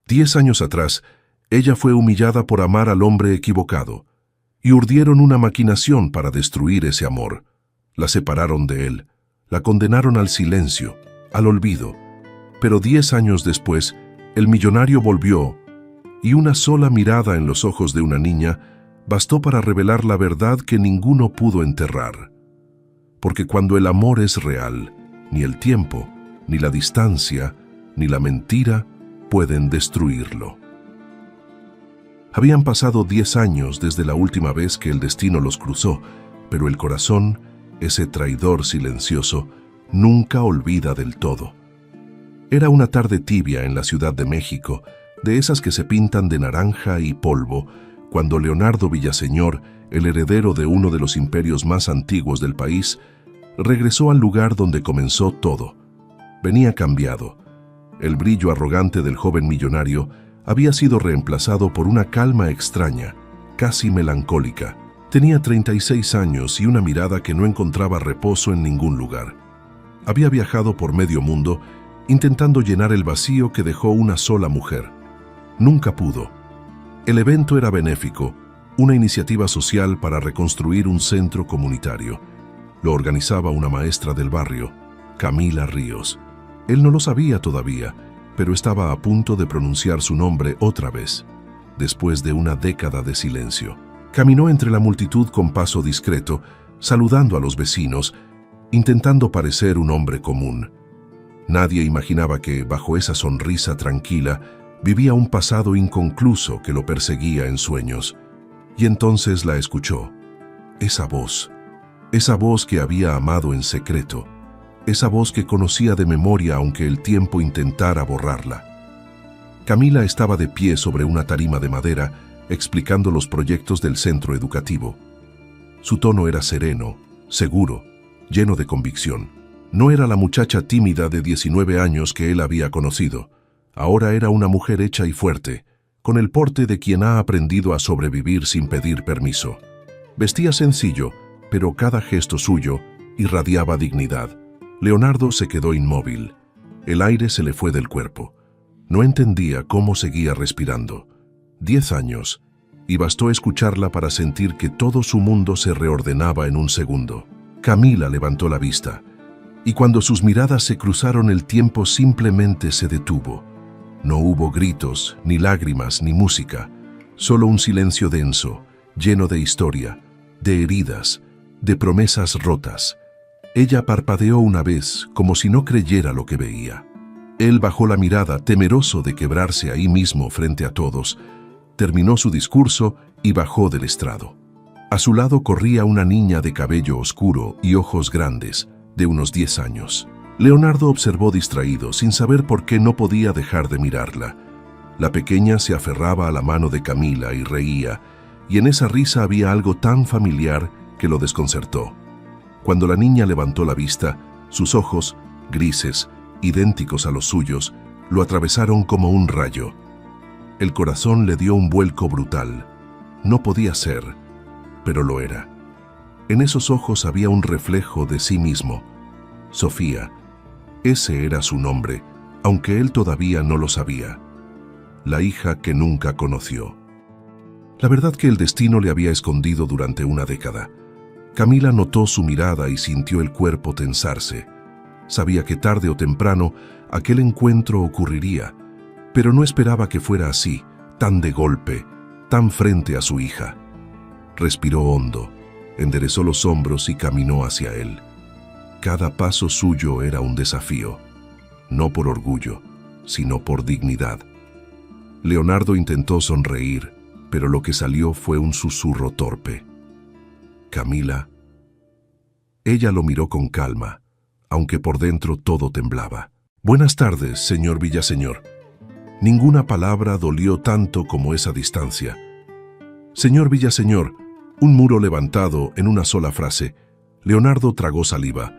10 años atrás, ella fue humillada por amar al hombre equivocado, y urdieron una maquinación para destruir ese amor. La separaron de él, la condenaron al silencio, al olvido. Pero 10 años después, el millonario volvió, y una sola mirada en los ojos de una niña bastó para revelar la verdad que ninguno pudo enterrar. Porque cuando el amor es real, ni el tiempo, ni la distancia, ni la mentira pueden destruirlo. Habían pasado 10 años desde la última vez que el destino los cruzó, pero el corazón, ese traidor silencioso, nunca olvida del todo. Era una tarde tibia en la Ciudad de México, de esas que se pintan de naranja y polvo, cuando Leonardo Villaseñor, el heredero de uno de los imperios más antiguos del país, regresó al lugar donde comenzó todo. Venía cambiado. El brillo arrogante del joven millonario había sido reemplazado por una calma extraña, casi melancólica. Tenía 36 años y una mirada que no encontraba reposo en ningún lugar. Había viajado por medio mundo, intentando llenar el vacío que dejó una sola mujer. Nunca pudo. El evento era benéfico, una iniciativa social para reconstruir un centro comunitario. Lo organizaba una maestra del barrio, Camila Ríos. Él no lo sabía todavía, pero estaba a punto de pronunciar su nombre otra vez, después de una década de silencio. Caminó entre la multitud con paso discreto, saludando a los vecinos, intentando parecer un hombre común. Nadie imaginaba que, bajo esa sonrisa tranquila, vivía un pasado inconcluso que lo perseguía en sueños. Y entonces la escuchó. Esa voz que había amado en secreto, esa voz que conocía de memoria aunque el tiempo intentara borrarla. Camila estaba de pie sobre una tarima de madera, explicando los proyectos del centro educativo. Su tono era sereno, seguro, lleno de convicción. No era la muchacha tímida de 19 años que él había conocido. Ahora era una mujer hecha y fuerte, con el porte de quien ha aprendido a sobrevivir sin pedir permiso. Vestía sencillo, pero cada gesto suyo irradiaba dignidad. Leonardo se quedó inmóvil. El aire se le fue del cuerpo. No entendía cómo seguía respirando. 10 años, y bastó escucharla para sentir que todo su mundo se reordenaba en un segundo. Camila levantó la vista, y cuando sus miradas se cruzaron el tiempo simplemente se detuvo. No hubo gritos, ni lágrimas, ni música, solo un silencio denso, lleno de historia, de heridas, de promesas rotas. Ella parpadeó una vez, como si no creyera lo que veía. Él bajó la mirada, temeroso de quebrarse ahí mismo frente a todos. Terminó su discurso y bajó del estrado. A su lado corría una niña de cabello oscuro y ojos grandes, de unos 10 años. Leonardo observó distraído, sin saber por qué no podía dejar de mirarla. La pequeña se aferraba a la mano de Camila y reía, y en esa risa había algo tan familiar que lo desconcertó. Cuando la niña levantó la vista, sus ojos, grises, idénticos a los suyos, lo atravesaron como un rayo. El corazón le dio un vuelco brutal. No podía ser, pero lo era. En esos ojos había un reflejo de sí mismo. Sofía. Ese era su nombre, aunque él todavía no lo sabía. La hija que nunca conoció. La verdad que el destino le había escondido durante una década. Camila notó su mirada y sintió el cuerpo tensarse. Sabía que tarde o temprano aquel encuentro ocurriría, pero no esperaba que fuera así, tan de golpe, tan frente a su hija. Respiró hondo, enderezó los hombros y caminó hacia él. Cada paso suyo era un desafío, no por orgullo, sino por dignidad. Leonardo intentó sonreír, pero lo que salió fue un susurro torpe. Camila. Ella lo miró con calma, aunque por dentro todo temblaba. Buenas tardes, señor Villaseñor. Ninguna palabra dolió tanto como esa distancia. Señor Villaseñor, un muro levantado en una sola frase. Leonardo tragó saliva.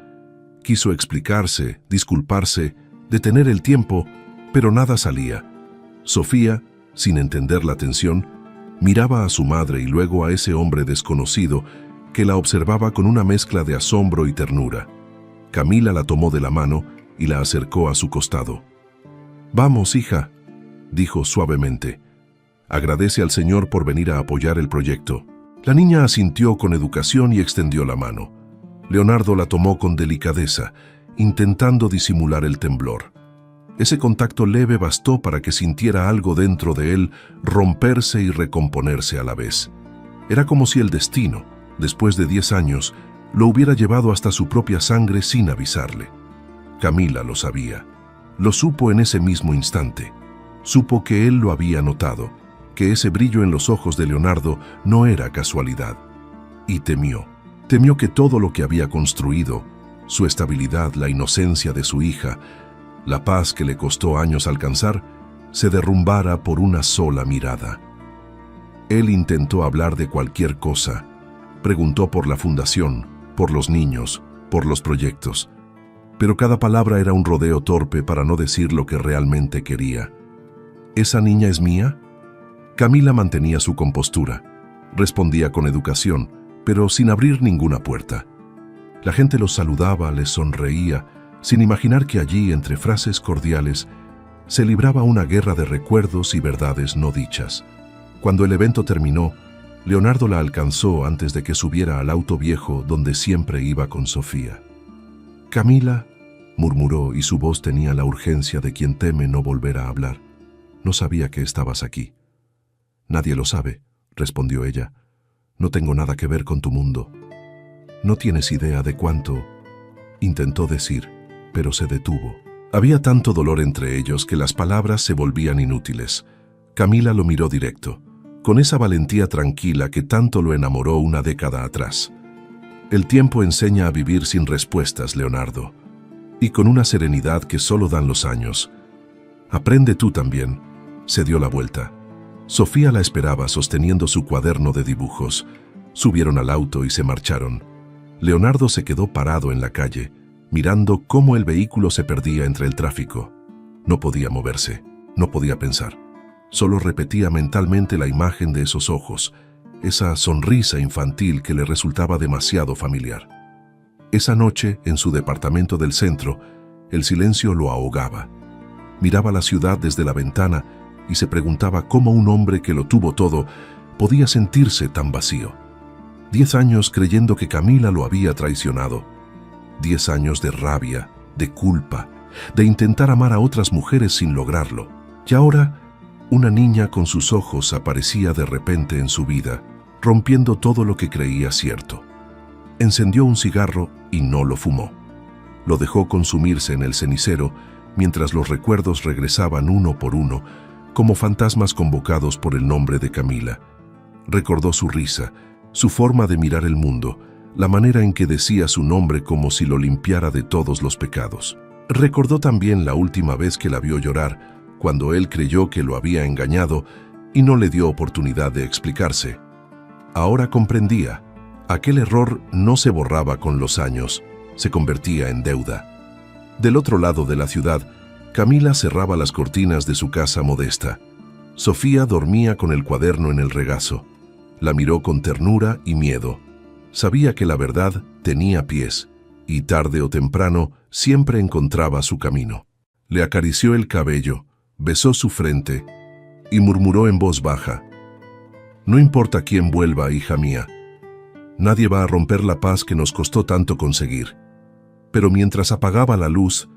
Quiso explicarse, disculparse, detener el tiempo, pero nada salía. Sofía, sin entender la tensión, miraba a su madre y luego a ese hombre desconocido que la observaba con una mezcla de asombro y ternura. Camila la tomó de la mano y la acercó a su costado. «Vamos, hija», dijo suavemente. Agradece al Señor por venir a apoyar el proyecto. La niña asintió con educación y extendió la mano. Leonardo la tomó con delicadeza, intentando disimular el temblor. Ese contacto leve bastó para que sintiera algo dentro de él romperse y recomponerse a la vez. Era como si el destino, después de 10 años, lo hubiera llevado hasta su propia sangre sin avisarle. Camila lo sabía. Lo supo en ese mismo instante. Supo que él lo había notado, que ese brillo en los ojos de Leonardo no era casualidad. Y temió. Temió que todo lo que había construido, su estabilidad, la inocencia de su hija, la paz que le costó años alcanzar, se derrumbara por una sola mirada. Él intentó hablar de cualquier cosa. Preguntó por la fundación, por los niños, por los proyectos. Pero cada palabra era un rodeo torpe para no decir lo que realmente quería. ¿Esa niña es mía? Camila mantenía su compostura. Respondía con educación, pero sin abrir ninguna puerta. La gente los saludaba, les sonreía, sin imaginar que allí, entre frases cordiales, se libraba una guerra de recuerdos y verdades no dichas. Cuando el evento terminó, Leonardo la alcanzó antes de que subiera al auto viejo donde siempre iba con Sofía. «Camila», murmuró, y su voz tenía la urgencia de quien teme no volver a hablar. «No sabía que estabas aquí». «Nadie lo sabe», respondió ella. «No tengo nada que ver con tu mundo». «No tienes idea de cuánto», intentó decir, pero se detuvo. Había tanto dolor entre ellos que las palabras se volvían inútiles. Camila lo miró directo, con esa valentía tranquila que tanto lo enamoró una década atrás. «El tiempo enseña a vivir sin respuestas, Leonardo, y con una serenidad que solo dan los años. Aprende tú también». Se dio la vuelta. Sofía la esperaba sosteniendo su cuaderno de dibujos. Subieron al auto y se marcharon. Leonardo se quedó parado en la calle, mirando cómo el vehículo se perdía entre el tráfico. No podía moverse, no podía pensar. Solo repetía mentalmente la imagen de esos ojos, esa sonrisa infantil que le resultaba demasiado familiar. Esa noche, en su departamento del centro, el silencio lo ahogaba. Miraba la ciudad desde la ventana y se preguntaba cómo un hombre que lo tuvo todo podía sentirse tan vacío. 10 años creyendo que Camila lo había traicionado. 10 años de rabia, de culpa, de intentar amar a otras mujeres sin lograrlo. Y ahora, una niña con sus ojos aparecía de repente en su vida, rompiendo todo lo que creía cierto. Encendió un cigarro y no lo fumó. Lo dejó consumirse en el cenicero mientras los recuerdos regresaban uno por uno, como fantasmas convocados por el nombre de Camila. Recordó su risa, su forma de mirar el mundo, la manera en que decía su nombre como si lo limpiara de todos los pecados. Recordó también la última vez que la vio llorar, cuando él creyó que lo había engañado y no le dio oportunidad de explicarse. Ahora comprendía. Aquel error no se borraba con los años, se convertía en deuda. Del otro lado de la ciudad, Camila cerraba las cortinas de su casa modesta. Sofía dormía con el cuaderno en el regazo. La miró con ternura y miedo. Sabía que la verdad tenía pies, y tarde o temprano siempre encontraba su camino. Le acarició el cabello, besó su frente y murmuró en voz baja: «No importa quién vuelva, hija mía. Nadie va a romper la paz que nos costó tanto conseguir». Pero mientras apagaba la luz,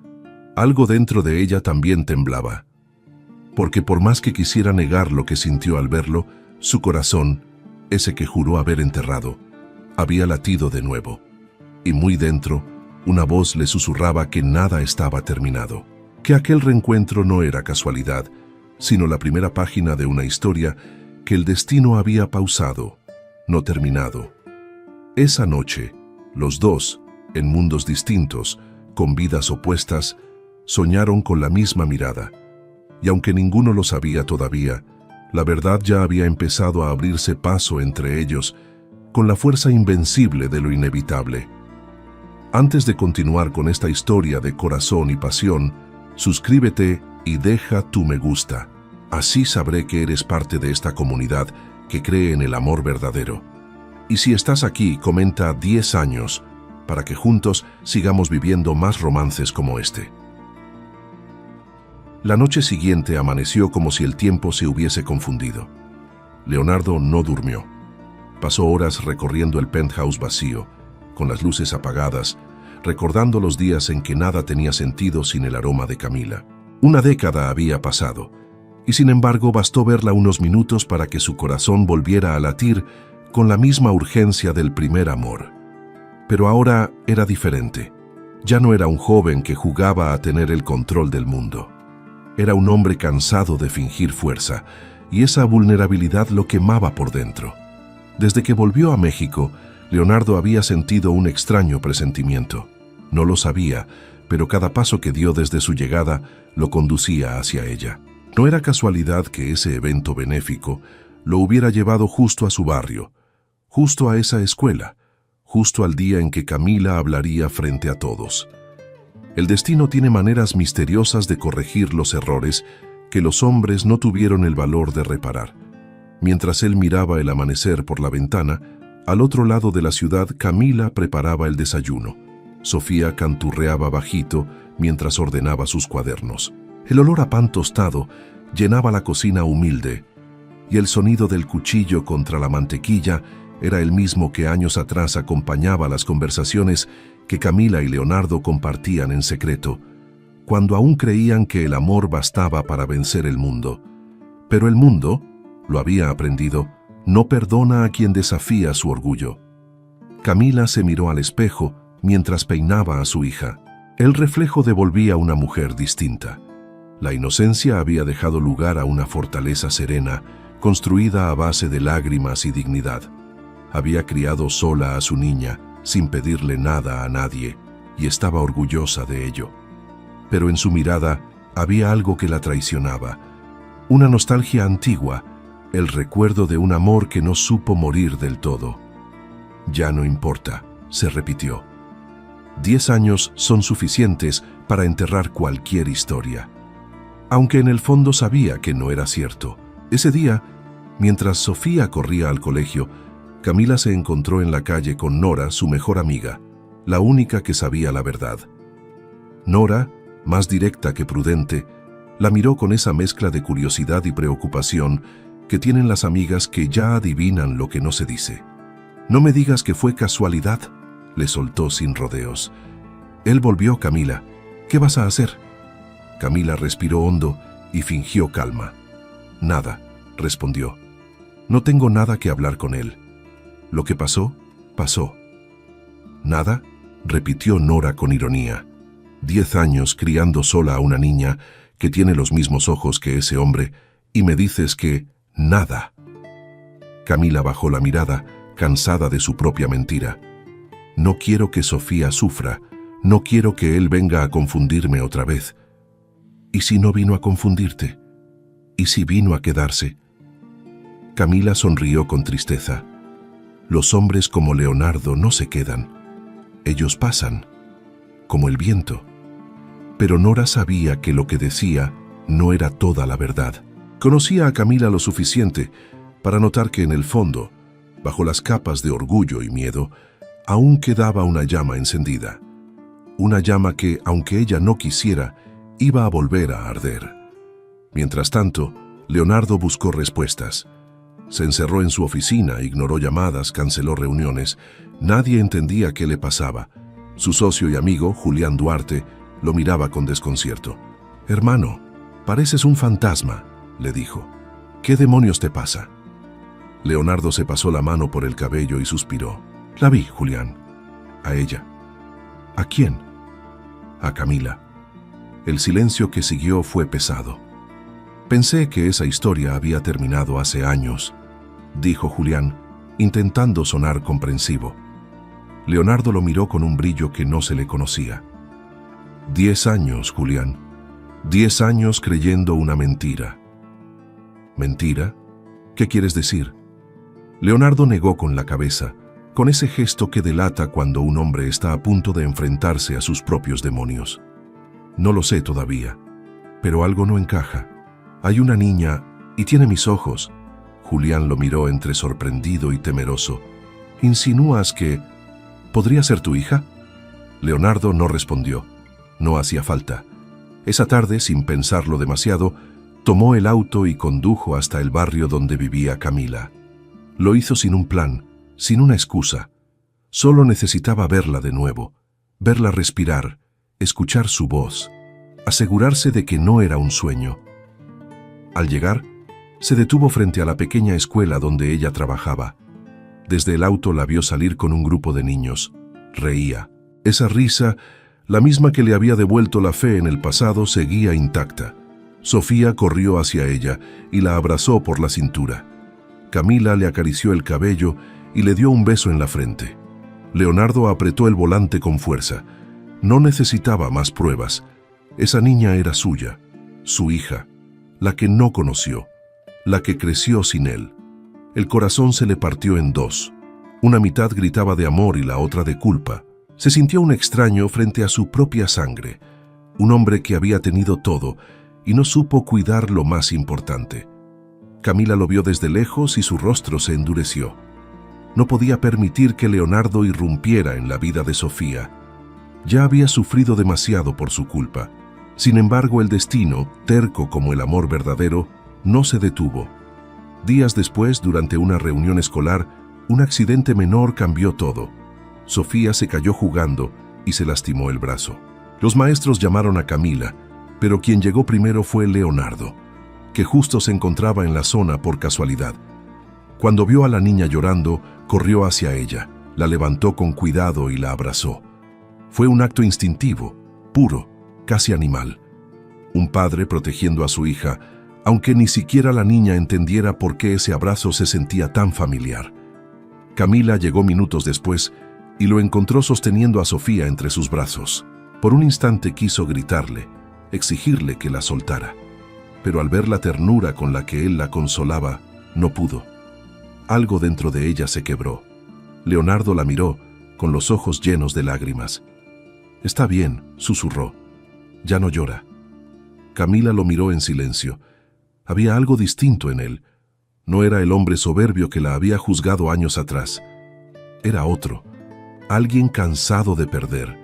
algo dentro de ella también temblaba. Porque por más que quisiera negar lo que sintió al verlo, su corazón, ese que juró haber enterrado, había latido de nuevo. Y muy dentro, una voz le susurraba que nada estaba terminado, que aquel reencuentro no era casualidad, sino la primera página de una historia que el destino había pausado, no terminado. Esa noche, los dos, en mundos distintos, con vidas opuestas, soñaron con la misma mirada. Y aunque ninguno lo sabía todavía, la verdad ya había empezado a abrirse paso entre ellos, con la fuerza invencible de lo inevitable. Antes de continuar con esta historia de corazón y pasión, suscríbete y deja tu me gusta. Así sabré que eres parte de esta comunidad que cree en el amor verdadero. Y si estás aquí, comenta 10 años, para que juntos sigamos viviendo más romances como este. La noche siguiente amaneció como si el tiempo se hubiese confundido. Leonardo no durmió. Pasó horas recorriendo el penthouse vacío, con las luces apagadas, recordando los días en que nada tenía sentido sin el aroma de Camila. Una década había pasado, y sin embargo bastó verla unos minutos para que su corazón volviera a latir con la misma urgencia del primer amor. Pero ahora era diferente. Ya no era un joven que jugaba a tener el control del mundo. Era un hombre cansado de fingir fuerza, y esa vulnerabilidad lo quemaba por dentro. Desde que volvió a México, Leonardo había sentido un extraño presentimiento. No lo sabía, pero cada paso que dio desde su llegada lo conducía hacia ella. No era casualidad que ese evento benéfico lo hubiera llevado justo a su barrio, justo a esa escuela, justo al día en que Camila hablaría frente a todos. El destino tiene maneras misteriosas de corregir los errores que los hombres no tuvieron el valor de reparar. Mientras él miraba el amanecer por la ventana, al otro lado de la ciudad Camila preparaba el desayuno. Sofía canturreaba bajito mientras ordenaba sus cuadernos. El olor a pan tostado llenaba la cocina humilde, y el sonido del cuchillo contra la mantequilla era el mismo que años atrás acompañaba las conversaciones que Camila y Leonardo compartían en secreto, cuando aún creían que el amor bastaba para vencer el mundo. Pero el mundo, lo había aprendido, no perdona a quien desafía su orgullo. Camila se miró al espejo mientras peinaba a su hija. El reflejo devolvía una mujer distinta. La inocencia había dejado lugar a una fortaleza serena, construida a base de lágrimas y dignidad. Había criado sola a su niña, sin pedirle nada a nadie, y estaba orgullosa de ello. Pero en su mirada había algo que la traicionaba, una nostalgia antigua, el recuerdo de un amor que no supo morir del todo. Ya no importa, se repitió. 10 años son suficientes para enterrar cualquier historia. Aunque en el fondo sabía que no era cierto. Ese día, mientras Sofía corría al colegio, Camila se encontró en la calle con Nora, su mejor amiga, la única que sabía la verdad. Nora, más directa que prudente, la miró con esa mezcla de curiosidad y preocupación que tienen las amigas que ya adivinan lo que no se dice. «No me digas que fue casualidad», le soltó sin rodeos. «Él volvió, Camila. ¿Qué vas a hacer?» Camila respiró hondo y fingió calma. «Nada», respondió. «No tengo nada que hablar con él. Lo que pasó, pasó». «¿Nada?», repitió Nora con ironía. 10 años criando sola a una niña que tiene los mismos ojos que ese hombre, y me dices que nada. Camila bajó la mirada, cansada de su propia mentira. No quiero que Sofía sufra, no quiero que él venga a confundirme otra vez. ¿Y si no vino a confundirte? ¿Y si vino a quedarse? Camila sonrió con tristeza. Los hombres como Leonardo no se quedan. Ellos pasan, como el viento. Pero Nora sabía que lo que decía no era toda la verdad. Conocía a Camila lo suficiente para notar que en el fondo, bajo las capas de orgullo y miedo, aún quedaba una llama encendida. Una llama que, aunque ella no quisiera, iba a volver a arder. Mientras tanto, Leonardo buscó respuestas. Se encerró en su oficina, ignoró llamadas, canceló reuniones. Nadie entendía qué le pasaba. Su socio y amigo, Julián Duarte, lo miraba con desconcierto. «Hermano, pareces un fantasma», le dijo. «¿Qué demonios te pasa?» Leonardo se pasó la mano por el cabello y suspiró. «La vi, Julián. A ella». «¿A quién?» «A Camila». El silencio que siguió fue pesado. «Pensé que esa historia había terminado hace años», dijo Julián, intentando sonar comprensivo. Leonardo lo miró con un brillo que no se le conocía. 10 años, Julián. 10 años creyendo una mentira. ¿Mentira? ¿Qué quieres decir?» Leonardo negó con la cabeza, con ese gesto que delata cuando un hombre está a punto de enfrentarse a sus propios demonios. «No lo sé todavía, pero algo no encaja. Hay una niña y tiene mis ojos». Julián lo miró entre sorprendido y temeroso. «¿Insinúas que podría ser tu hija?» Leonardo no respondió. No hacía falta. Esa tarde, sin pensarlo demasiado, tomó el auto y condujo hasta el barrio donde vivía Camila. Lo hizo sin un plan, sin una excusa. Solo necesitaba verla de nuevo, verla respirar, escuchar su voz, asegurarse de que no era un sueño. Al llegar, se detuvo frente a la pequeña escuela donde ella trabajaba. Desde el auto la vio salir con un grupo de niños. Reía. Esa risa, la misma que le había devuelto la fe en el pasado, seguía intacta. Sofía corrió hacia ella y la abrazó por la cintura. Camila le acarició el cabello y le dio un beso en la frente. Leonardo apretó el volante con fuerza. No necesitaba más pruebas. Esa niña era suya, su hija, la que no conoció, la que creció sin él. El corazón se le partió en dos. Una mitad gritaba de amor y la otra de culpa. Se sintió un extraño frente a su propia sangre, un hombre que había tenido todo y no supo cuidar lo más importante. Camila lo vio desde lejos y su rostro se endureció. No podía permitir que Leonardo irrumpiera en la vida de Sofía. Ya había sufrido demasiado por su culpa. Sin embargo, el destino, terco como el amor verdadero, no se detuvo. Días después, durante una reunión escolar, un accidente menor cambió todo. Sofía se cayó jugando y se lastimó el brazo. Los maestros llamaron a Camila, pero quien llegó primero fue Leonardo, que justo se encontraba en la zona por casualidad. Cuando vio a la niña llorando, corrió hacia ella, la levantó con cuidado y la abrazó. Fue un acto instintivo, puro, casi animal. Un padre protegiendo a su hija, aunque ni siquiera la niña entendiera por qué ese abrazo se sentía tan familiar. Camila llegó minutos después y lo encontró sosteniendo a Sofía entre sus brazos. Por un instante quiso gritarle, exigirle que la soltara, pero al ver la ternura con la que él la consolaba, no pudo. Algo dentro de ella se quebró. Leonardo la miró, con los ojos llenos de lágrimas. «Está bien», susurró. «Ya no llora». Camila lo miró en silencio. Había algo distinto en él. No era el hombre soberbio que la había juzgado años atrás. Era otro, alguien cansado de perder.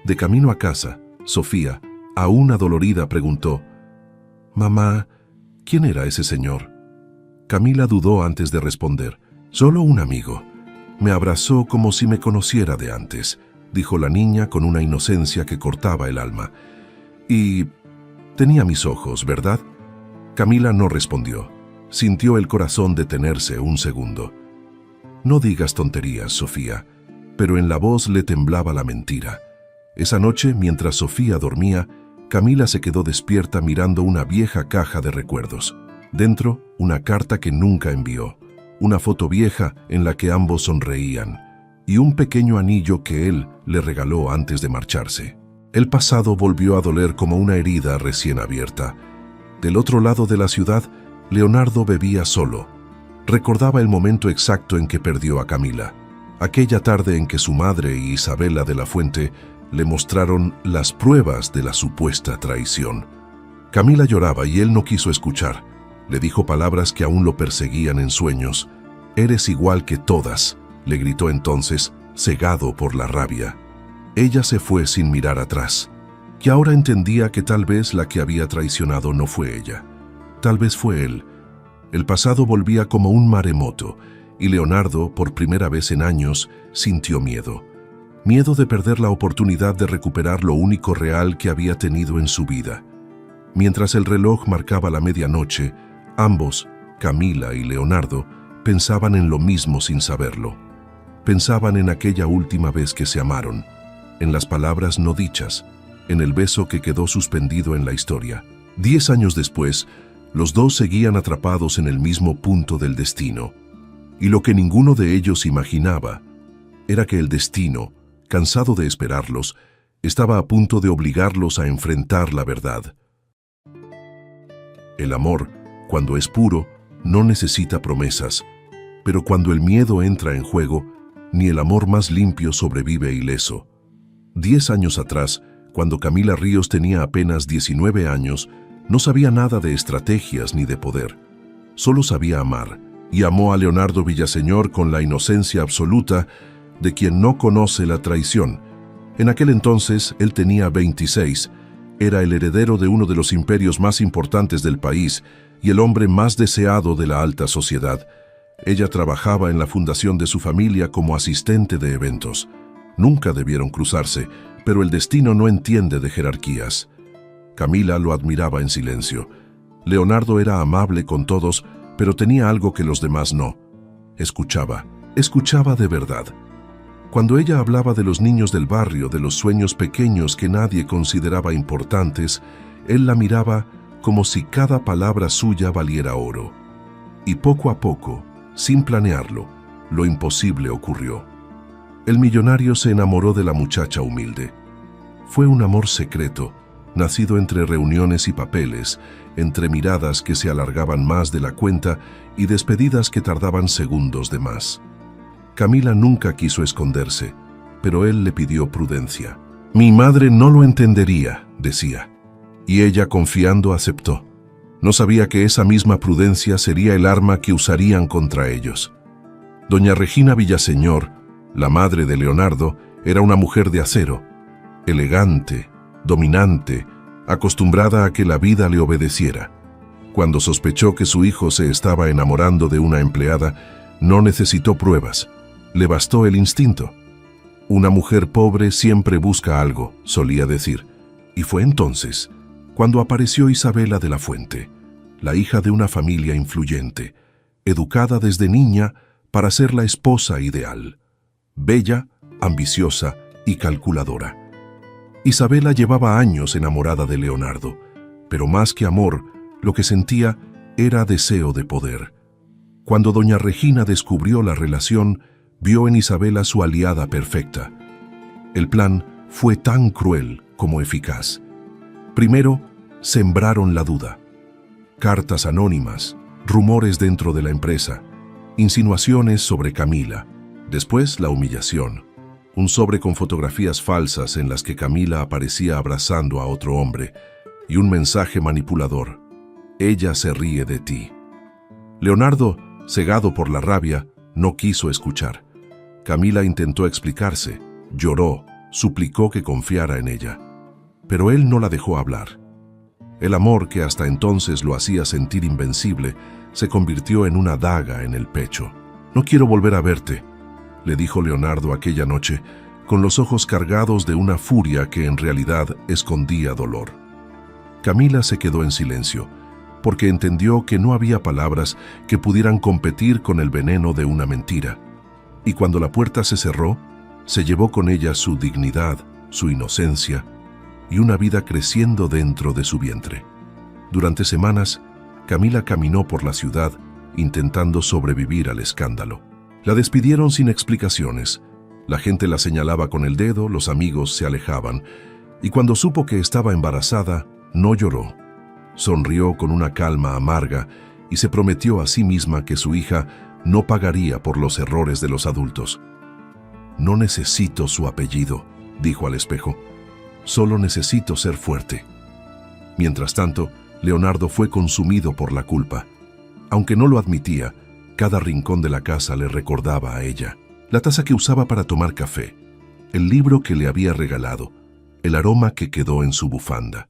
De camino a casa, Sofía, aún adolorida, preguntó: «Mamá, ¿quién era ese señor?». Camila dudó antes de responder. «Solo un amigo. Me abrazó como si me conociera de antes», dijo la niña con una inocencia que cortaba el alma. «Y tenía mis ojos, ¿verdad?». Camila no respondió. Sintió el corazón detenerse un segundo. «No digas tonterías, Sofía», pero en la voz le temblaba la mentira. Esa noche, mientras Sofía dormía, Camila se quedó despierta mirando una vieja caja de recuerdos. Dentro, una carta que nunca envió, una foto vieja en la que ambos sonreían, y un pequeño anillo que él le regaló antes de marcharse. El pasado volvió a doler como una herida recién abierta. Del otro lado de la ciudad, Leonardo bebía solo. Recordaba el momento exacto en que perdió a Camila, aquella tarde en que su madre y Isabela de la Fuente le mostraron las pruebas de la supuesta traición. Camila lloraba y él no quiso escuchar. Le dijo palabras que aún lo perseguían en sueños. «Eres igual que todas», le gritó entonces, cegado por la rabia. Ella se fue sin mirar atrás, y ahora entendía que tal vez la que había traicionado no fue ella. Tal vez fue él. El pasado volvía como un maremoto, y Leonardo, por primera vez en años, sintió miedo. Miedo de perder la oportunidad de recuperar lo único real que había tenido en su vida. Mientras el reloj marcaba la medianoche, ambos, Camila y Leonardo, pensaban en lo mismo sin saberlo. Pensaban en aquella última vez que se amaron, en las palabras no dichas, en el beso que quedó suspendido en la historia. 10 años después, los dos seguían atrapados en el mismo punto del destino. Y lo que ninguno de ellos imaginaba era que el destino, cansado de esperarlos, estaba a punto de obligarlos a enfrentar la verdad. El amor, cuando es puro, no necesita promesas, pero cuando el miedo entra en juego, ni el amor más limpio sobrevive ileso. 10 años atrás, cuando Camila Ríos tenía apenas 19 años, no sabía nada de estrategias ni de poder. Solo sabía amar, y amó a Leonardo Villaseñor con la inocencia absoluta de quien no conoce la traición. En aquel entonces él tenía 26 Era el heredero de uno de los imperios más importantes del país y el hombre más deseado de la alta sociedad. Ella trabajaba en la fundación de su familia como asistente de eventos. Nunca debieron cruzarse, pero el destino no entiende de jerarquías. Camila lo admiraba en silencio. Leonardo era amable con todos, pero tenía algo que los demás no. Escuchaba de verdad. Cuando ella hablaba de los niños del barrio, de los sueños pequeños que nadie consideraba importantes, él la miraba como si cada palabra suya valiera oro. Y poco a poco, sin planearlo, lo imposible ocurrió. El millonario se enamoró de la muchacha humilde. Fue un amor secreto, nacido entre reuniones y papeles, entre miradas que se alargaban más de la cuenta y despedidas que tardaban segundos de más. Camila nunca quiso esconderse, pero él le pidió prudencia. «Mi madre no lo entendería», decía, y ella, confiando, aceptó. No sabía que esa misma prudencia sería el arma que usarían contra ellos. Doña Regina Villaseñor, la madre de Leonardo, era una mujer de acero, elegante, dominante, acostumbrada a que la vida le obedeciera. Cuando sospechó que su hijo se estaba enamorando de una empleada, no necesitó pruebas. Le bastó el instinto. Una mujer pobre siempre busca algo, solía decir. Y fue entonces cuando apareció Isabela de la Fuente, la hija de una familia influyente, educada desde niña para ser la esposa ideal. Bella, ambiciosa y calculadora. Isabela llevaba años enamorada de Leonardo, pero más que amor, lo que sentía era deseo de poder. Cuando doña Regina descubrió la relación, vio en Isabela su aliada perfecta. El plan fue tan cruel como eficaz. Primero, sembraron la duda. Cartas anónimas, rumores dentro de la empresa, insinuaciones sobre Camila. Después, la humillación. Un sobre con fotografías falsas en las que Camila aparecía abrazando a otro hombre y un mensaje manipulador. «Ella se ríe de ti». Leonardo, cegado por la rabia, no quiso escuchar. Camila intentó explicarse, lloró, suplicó que confiara en ella. Pero él no la dejó hablar. El amor que hasta entonces lo hacía sentir invencible se convirtió en una daga en el pecho. «No quiero volver a verte», le dijo Leonardo aquella noche, con los ojos cargados de una furia que en realidad escondía dolor. Camila se quedó en silencio, porque entendió que no había palabras que pudieran competir con el veneno de una mentira. Y cuando la puerta se cerró, se llevó con ella su dignidad, su inocencia y una vida creciendo dentro de su vientre. Durante semanas, Camila caminó por la ciudad intentando sobrevivir al escándalo. La despidieron sin explicaciones. La gente la señalaba con el dedo, los amigos se alejaban, y cuando supo que estaba embarazada, no lloró. Sonrió con una calma amarga y se prometió a sí misma que su hija no pagaría por los errores de los adultos. «No necesito su apellido», dijo al espejo. «Solo necesito ser fuerte». Mientras tanto, Leonardo fue consumido por la culpa. Aunque no lo admitía, cada rincón de la casa le recordaba a ella. La taza que usaba para tomar café, el libro que le había regalado, el aroma que quedó en su bufanda.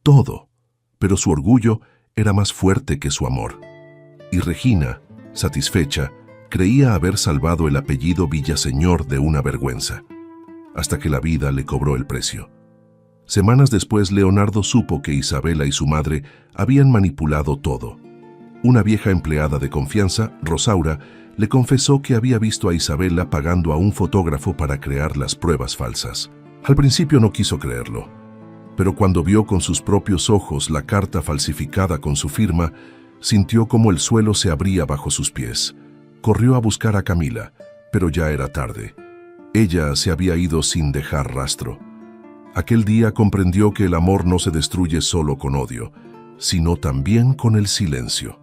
Todo, pero su orgullo era más fuerte que su amor. Y Regina, satisfecha, creía haber salvado el apellido Villaseñor de una vergüenza, hasta que la vida le cobró el precio. Semanas después, Leonardo supo que Isabela y su madre habían manipulado todo. Una vieja empleada de confianza, Rosaura, le confesó que había visto a Isabela pagando a un fotógrafo para crear las pruebas falsas. Al principio no quiso creerlo, pero cuando vio con sus propios ojos la carta falsificada con su firma, sintió como el suelo se abría bajo sus pies. Corrió a buscar a Camila, pero ya era tarde. Ella se había ido sin dejar rastro. Aquel día comprendió que el amor no se destruye solo con odio, sino también con el silencio.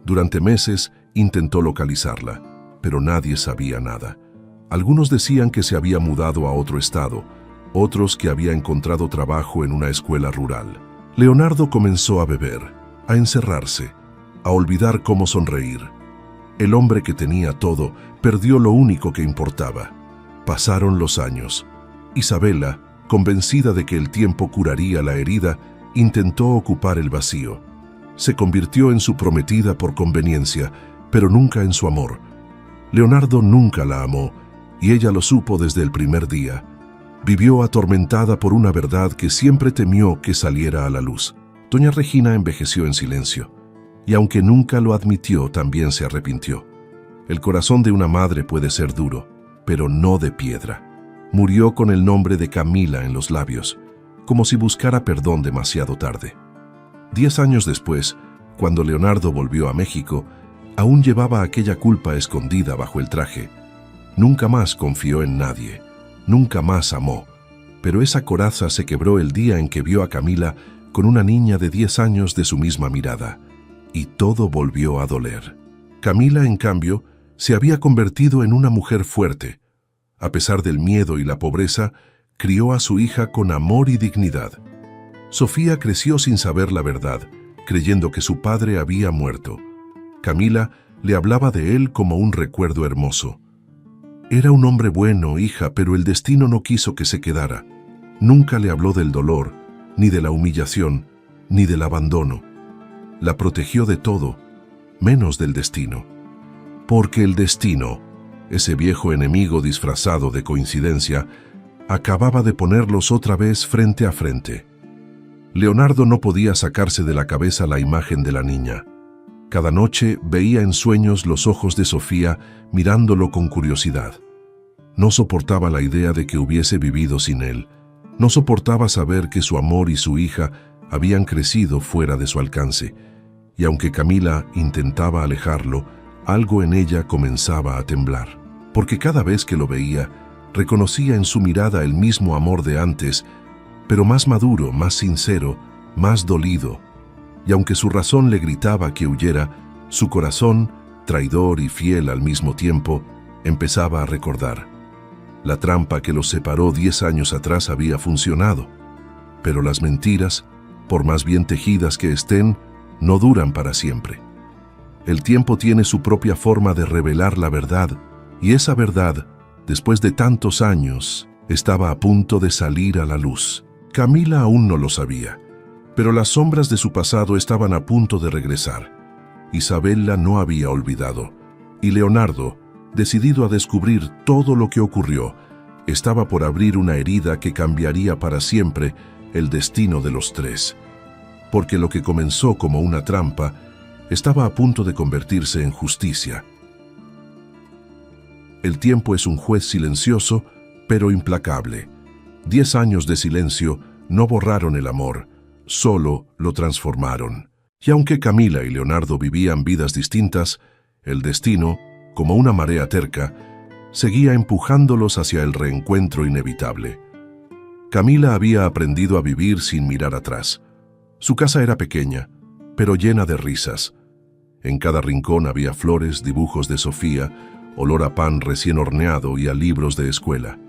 Durante meses intentó localizarla, pero nadie sabía nada. Algunos decían que se había mudado a otro estado, otros que había encontrado trabajo en una escuela rural. Leonardo comenzó a beber, a encerrarse, a olvidar cómo sonreír. El hombre que tenía todo perdió lo único que importaba. Pasaron los años. Isabela, Convencida de que el tiempo curaría la herida, intentó ocupar el vacío. Se convirtió en su prometida por conveniencia, pero nunca en su amor. Leonardo nunca la amó, y ella lo supo desde el primer día. Vivió atormentada por una verdad que siempre temió que saliera a la luz. Doña Regina envejeció en silencio, y aunque nunca lo admitió, también se arrepintió. El corazón de una madre puede ser duro, pero no de piedra. Murió con el nombre de Camila en los labios, como si buscara perdón demasiado tarde. 10 años después, cuando Leonardo volvió a México, aún llevaba aquella culpa escondida bajo el traje. Nunca más confió en nadie, nunca más amó, pero esa coraza se quebró el día en que vio a Camila con una niña de 10 años de su misma mirada, y todo volvió a doler. Camila, en cambio, se había convertido en una mujer fuerte. A pesar del miedo y la pobreza, crió a su hija con amor y dignidad. Sofía creció sin saber la verdad, creyendo que su padre había muerto. Camila le hablaba de él como un recuerdo hermoso. Era un hombre bueno, hija, pero el destino no quiso que se quedara. Nunca le habló del dolor, ni de la humillación, ni del abandono. La protegió de todo, menos del destino. Porque el destino, ese viejo enemigo disfrazado de coincidencia, acababa de ponerlos otra vez frente a frente. Leonardo no podía sacarse de la cabeza la imagen de la niña. Cada noche veía en sueños los ojos de Sofía mirándolo con curiosidad. No soportaba la idea de que hubiese vivido sin él. No soportaba saber que su amor y su hija habían crecido fuera de su alcance. Y aunque Camila intentaba alejarlo, algo en ella comenzaba a temblar. Porque cada vez que lo veía, reconocía en su mirada el mismo amor de antes, pero más maduro, más sincero, más dolido. Y aunque su razón le gritaba que huyera, su corazón, traidor y fiel al mismo tiempo, empezaba a recordar. La trampa que los separó 10 años atrás había funcionado. Pero las mentiras, por más bien tejidas que estén, no duran para siempre. El tiempo tiene su propia forma de revelar la verdad, y esa verdad, después de tantos años, estaba a punto de salir a la luz. Camila aún no lo sabía, pero las sombras de su pasado estaban a punto de regresar. Isabella no había olvidado, y Leonardo, decidido a descubrir todo lo que ocurrió, estaba por abrir una herida que cambiaría para siempre el destino de los tres. Porque lo que comenzó como una trampa estaba a punto de convertirse en justicia. El tiempo es un juez silencioso, pero implacable. 10 años de silencio no borraron el amor, solo lo transformaron. Y aunque Camila y Leonardo vivían vidas distintas, el destino, como una marea terca, seguía empujándolos hacia el reencuentro inevitable. Camila había aprendido a vivir sin mirar atrás. Su casa era pequeña, pero llena de risas. En cada rincón había flores, dibujos de Sofía, olor a pan recién horneado y a libros de escuela.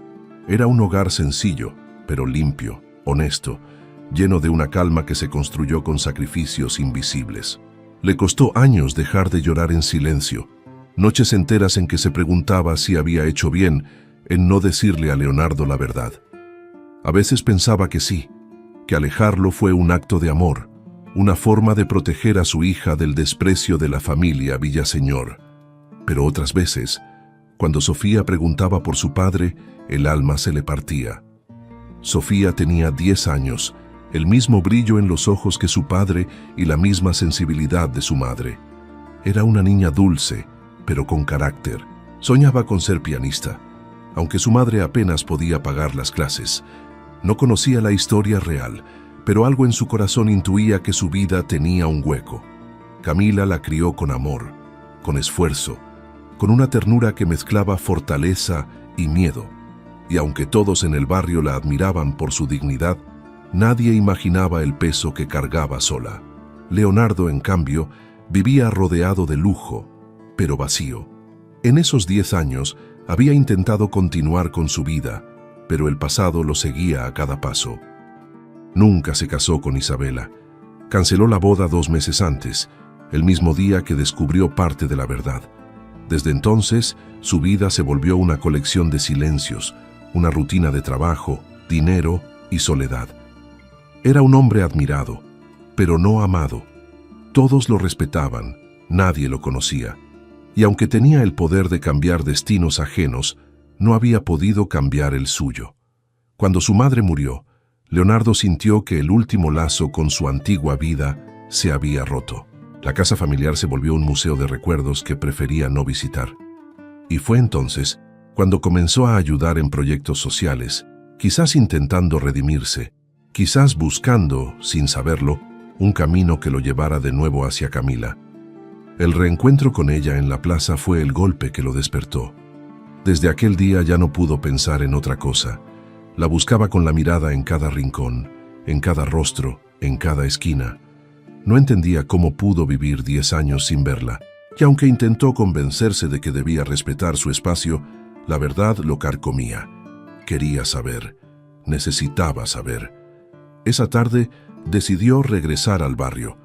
Era un hogar sencillo, pero limpio, honesto, lleno de una calma que se construyó con sacrificios invisibles. Le costó años dejar de llorar en silencio, noches enteras en que se preguntaba si había hecho bien en no decirle a Leonardo la verdad. A veces pensaba que sí, que alejarlo fue un acto de amor, una forma de proteger a su hija del desprecio de la familia Villaseñor. Pero otras veces, cuando Sofía preguntaba por su padre, el alma se le partía. Sofía tenía 10 años, el mismo brillo en los ojos que su padre y la misma sensibilidad de su madre. Era una niña dulce, pero con carácter. Soñaba con ser pianista, aunque su madre apenas podía pagar las clases. No conocía la historia real, pero algo en su corazón intuía que su vida tenía un hueco. Camila la crió con amor, con esfuerzo, con una ternura que mezclaba fortaleza y miedo. Y aunque todos en el barrio la admiraban por su dignidad, nadie imaginaba el peso que cargaba sola. Leonardo, en cambio, vivía rodeado de lujo, pero vacío. En esos 10 años había intentado continuar con su vida, pero el pasado lo seguía a cada paso. Nunca se casó con Isabella. Canceló la boda 2 meses antes, el mismo día que descubrió parte de la verdad. Desde entonces, su vida se volvió una colección de silencios, una rutina de trabajo, dinero y soledad. Era un hombre admirado, pero no amado. Todos lo respetaban, nadie lo conocía. Y aunque tenía el poder de cambiar destinos ajenos, no había podido cambiar el suyo. Cuando su madre murió, Leonardo sintió que el último lazo con su antigua vida se había roto. La casa familiar se volvió un museo de recuerdos que prefería no visitar. Y fue entonces cuando comenzó a ayudar en proyectos sociales, quizás intentando redimirse, quizás buscando, sin saberlo, un camino que lo llevara de nuevo hacia Camila. El reencuentro con ella en la plaza fue el golpe que lo despertó. Desde aquel día ya no pudo pensar en otra cosa. La buscaba con la mirada en cada rincón, en cada rostro, en cada esquina. No entendía cómo pudo vivir 10 años sin verla, y aunque intentó convencerse de que debía respetar su espacio, la verdad lo carcomía. Quería saber, necesitaba saber. Esa tarde decidió regresar al barrio,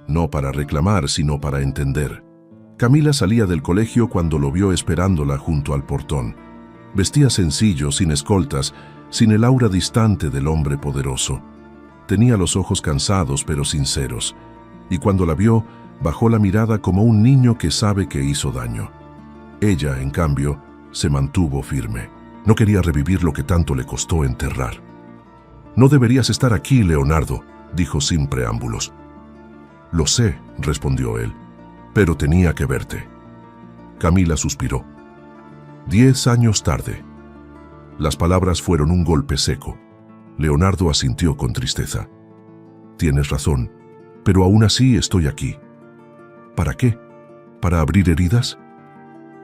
no para reclamar, sino para entender. Camila salía del colegio cuando lo vio esperándola junto al portón. Vestía sencillo, sin escoltas, sin el aura distante del hombre poderoso. Tenía los ojos cansados pero sinceros, y cuando la vio, bajó la mirada como un niño que sabe que hizo daño. Ella, en cambio, se mantuvo firme. No quería revivir lo que tanto le costó enterrar. «No deberías estar aquí, Leonardo», dijo sin preámbulos. «Lo sé», respondió él, «pero tenía que verte». Camila suspiró. 10 años tarde. Las palabras fueron un golpe seco. Leonardo asintió con tristeza. «Tienes razón, pero aún así estoy aquí». «¿Para qué? ¿Para abrir heridas?»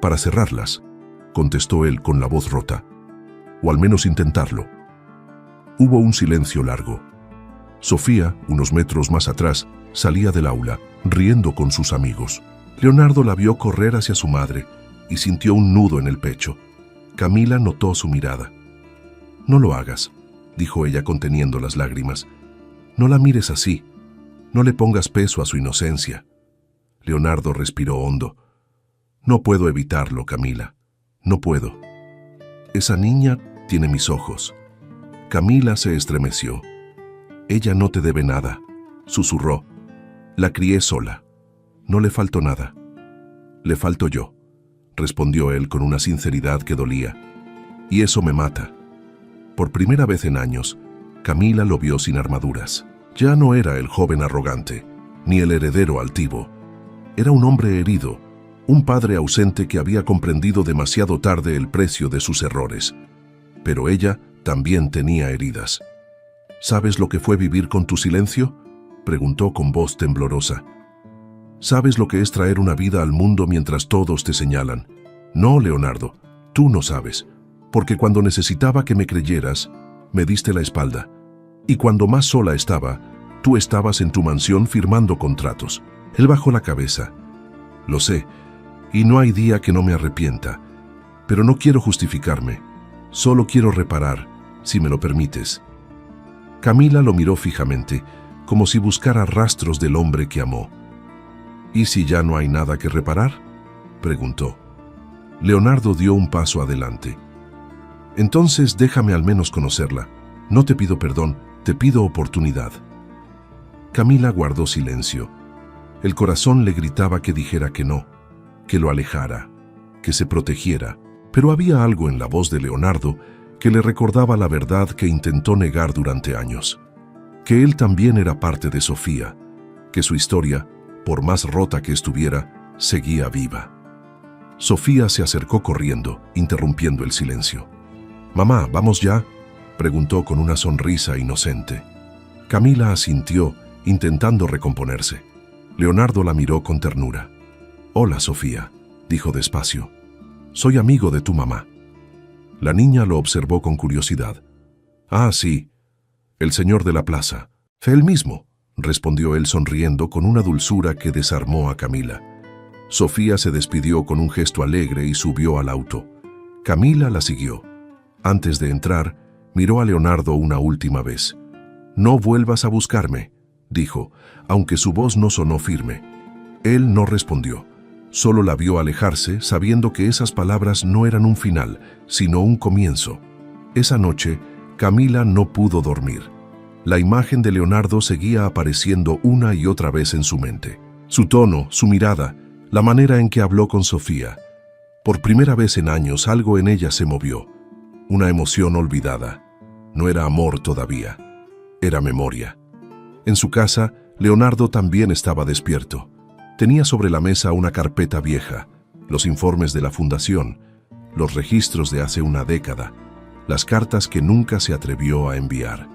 «Para cerrarlas», contestó él con la voz rota. «O al menos intentarlo». Hubo un silencio largo. Sofía, unos metros más atrás, salía del aula, riendo con sus amigos. Leonardo la vio correr hacia su madre y sintió un nudo en el pecho. Camila notó su mirada. «No lo hagas», dijo ella conteniendo las lágrimas. «No la mires así. No le pongas peso a su inocencia». Leonardo respiró hondo. «No puedo evitarlo, Camila. No puedo. Esa niña tiene mis ojos». Camila se estremeció. «Ella no te debe nada», susurró. «La crié sola. No le faltó nada». «Le falto yo», respondió él con una sinceridad que dolía. «Y eso me mata». Por primera vez en años, Camila lo vio sin armaduras. Ya no era el joven arrogante, ni el heredero altivo. Era un hombre herido, un padre ausente que había comprendido demasiado tarde el precio de sus errores. Pero ella también tenía heridas. «¿Sabes lo que fue vivir con tu silencio?», preguntó con voz temblorosa. «¿Sabes lo que es traer una vida al mundo mientras todos te señalan? No, Leonardo, tú no sabes, porque cuando necesitaba que me creyeras, me diste la espalda. Y cuando más sola estaba, tú estabas en tu mansión firmando contratos». Él bajó la cabeza. «Lo sé, y no hay día que no me arrepienta, pero no quiero justificarme. Solo quiero reparar, si me lo permites». Camila lo miró fijamente, como si buscara rastros del hombre que amó. «¿Y si ya no hay nada que reparar?», preguntó. Leonardo dio un paso adelante. «Entonces déjame al menos conocerla. No te pido perdón, te pido oportunidad». Camila guardó silencio. El corazón le gritaba que dijera que no, que lo alejara, que se protegiera, pero había algo en la voz de Leonardo que le recordaba la verdad que intentó negar durante años, que él también era parte de Sofía, que su historia, por más rota que estuviera, seguía viva. Sofía se acercó corriendo, interrumpiendo el silencio. «Mamá, ¿vamos ya?», preguntó con una sonrisa inocente. Camila asintió, intentando recomponerse. Leonardo la miró con ternura. «Hola, Sofía», dijo despacio. «Soy amigo de tu mamá». La niña lo observó con curiosidad. «Ah, sí, el señor de la plaza. Fue él mismo», respondió él sonriendo con una dulzura que desarmó a Camila. Sofía se despidió con un gesto alegre y subió al auto. Camila la siguió. Antes de entrar, miró a Leonardo una última vez. «No vuelvas a buscarme», dijo, aunque su voz no sonó firme. Él no respondió. Solo la vio alejarse, sabiendo que esas palabras no eran un final, sino un comienzo. Esa noche, Camila no pudo dormir. La imagen de Leonardo seguía apareciendo una y otra vez en su mente. Su tono, su mirada, la manera en que habló con Sofía. Por primera vez en años algo en ella se movió. Una emoción olvidada. No era amor todavía. Era memoria. En su casa, Leonardo también estaba despierto. Tenía sobre la mesa una carpeta vieja, los informes de la fundación, los registros de hace una década, las cartas que nunca se atrevió a enviar.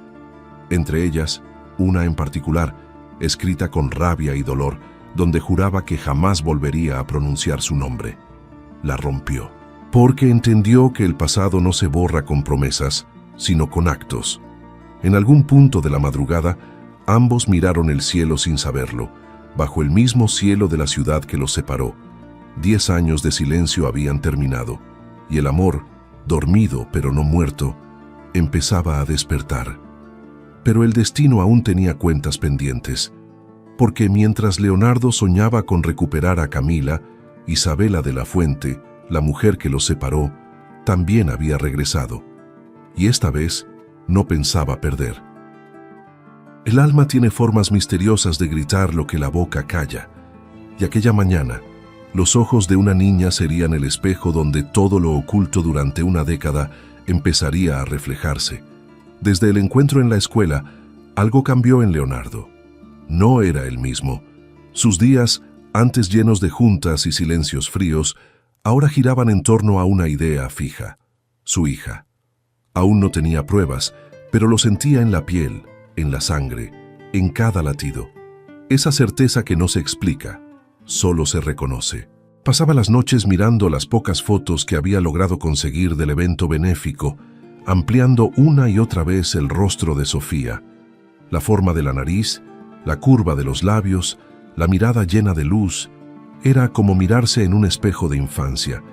Entre ellas, una en particular, escrita con rabia y dolor, donde juraba que jamás volvería a pronunciar su nombre. La rompió, porque entendió que el pasado no se borra con promesas, sino con actos. En algún punto de la madrugada, ambos miraron el cielo sin saberlo, bajo el mismo cielo de la ciudad que los separó. 10 años de silencio habían terminado, y el amor, dormido pero no muerto, empezaba a despertar. Pero el destino aún tenía cuentas pendientes, porque mientras Leonardo soñaba con recuperar a Camila, Isabela de la Fuente, la mujer que los separó, también había regresado, y esta vez no pensaba perder. El alma tiene formas misteriosas de gritar lo que la boca calla, y aquella mañana, los ojos de una niña serían el espejo donde todo lo oculto durante una década empezaría a reflejarse. Desde el encuentro en la escuela, algo cambió en Leonardo. No era el mismo. Sus días, antes llenos de juntas y silencios fríos, ahora giraban en torno a una idea fija: su hija. Aún no tenía pruebas, pero lo sentía en la piel, en la sangre, en cada latido. Esa certeza que no se explica, solo se reconoce. Pasaba las noches mirando las pocas fotos que había logrado conseguir del evento benéfico, ampliando una y otra vez el rostro de Sofía, la forma de la nariz, la curva de los labios, la mirada llena de luz. Era como mirarse en un espejo de infancia,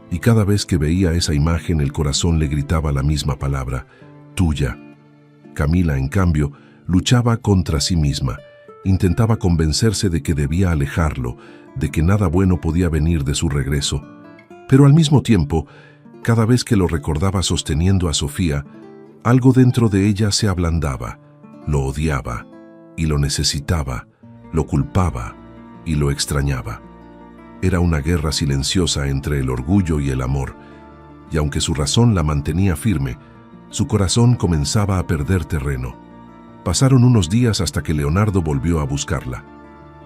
y cada vez que veía esa imagen el corazón le gritaba la misma palabra: tuya. Camila, en cambio, luchaba contra sí misma, intentaba convencerse de que debía alejarlo, de que nada bueno podía venir de su regreso. Pero al mismo tiempo, cada vez que lo recordaba sosteniendo a Sofía, algo dentro de ella se ablandaba, lo odiaba y lo necesitaba, lo culpaba y lo extrañaba. Era una guerra silenciosa entre el orgullo y el amor, y aunque su razón la mantenía firme, su corazón comenzaba a perder terreno. Pasaron unos días hasta que Leonardo volvió a buscarla.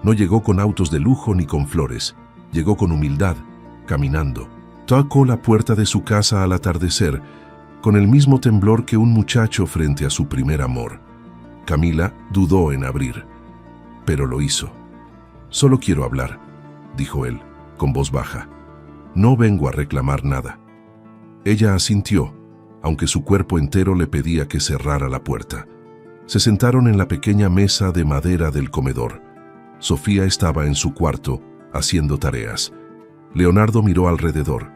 No llegó con autos de lujo ni con flores, llegó con humildad, caminando. Tocó la puerta de su casa al atardecer, con el mismo temblor que un muchacho frente a su primer amor. Camila dudó en abrir, pero lo hizo. «Solo quiero hablar», dijo él, con voz baja. «No vengo a reclamar nada». Ella asintió, aunque su cuerpo entero le pedía que cerrara la puerta. Se sentaron en la pequeña mesa de madera del comedor. Sofía estaba en su cuarto, haciendo tareas. Leonardo miró alrededor.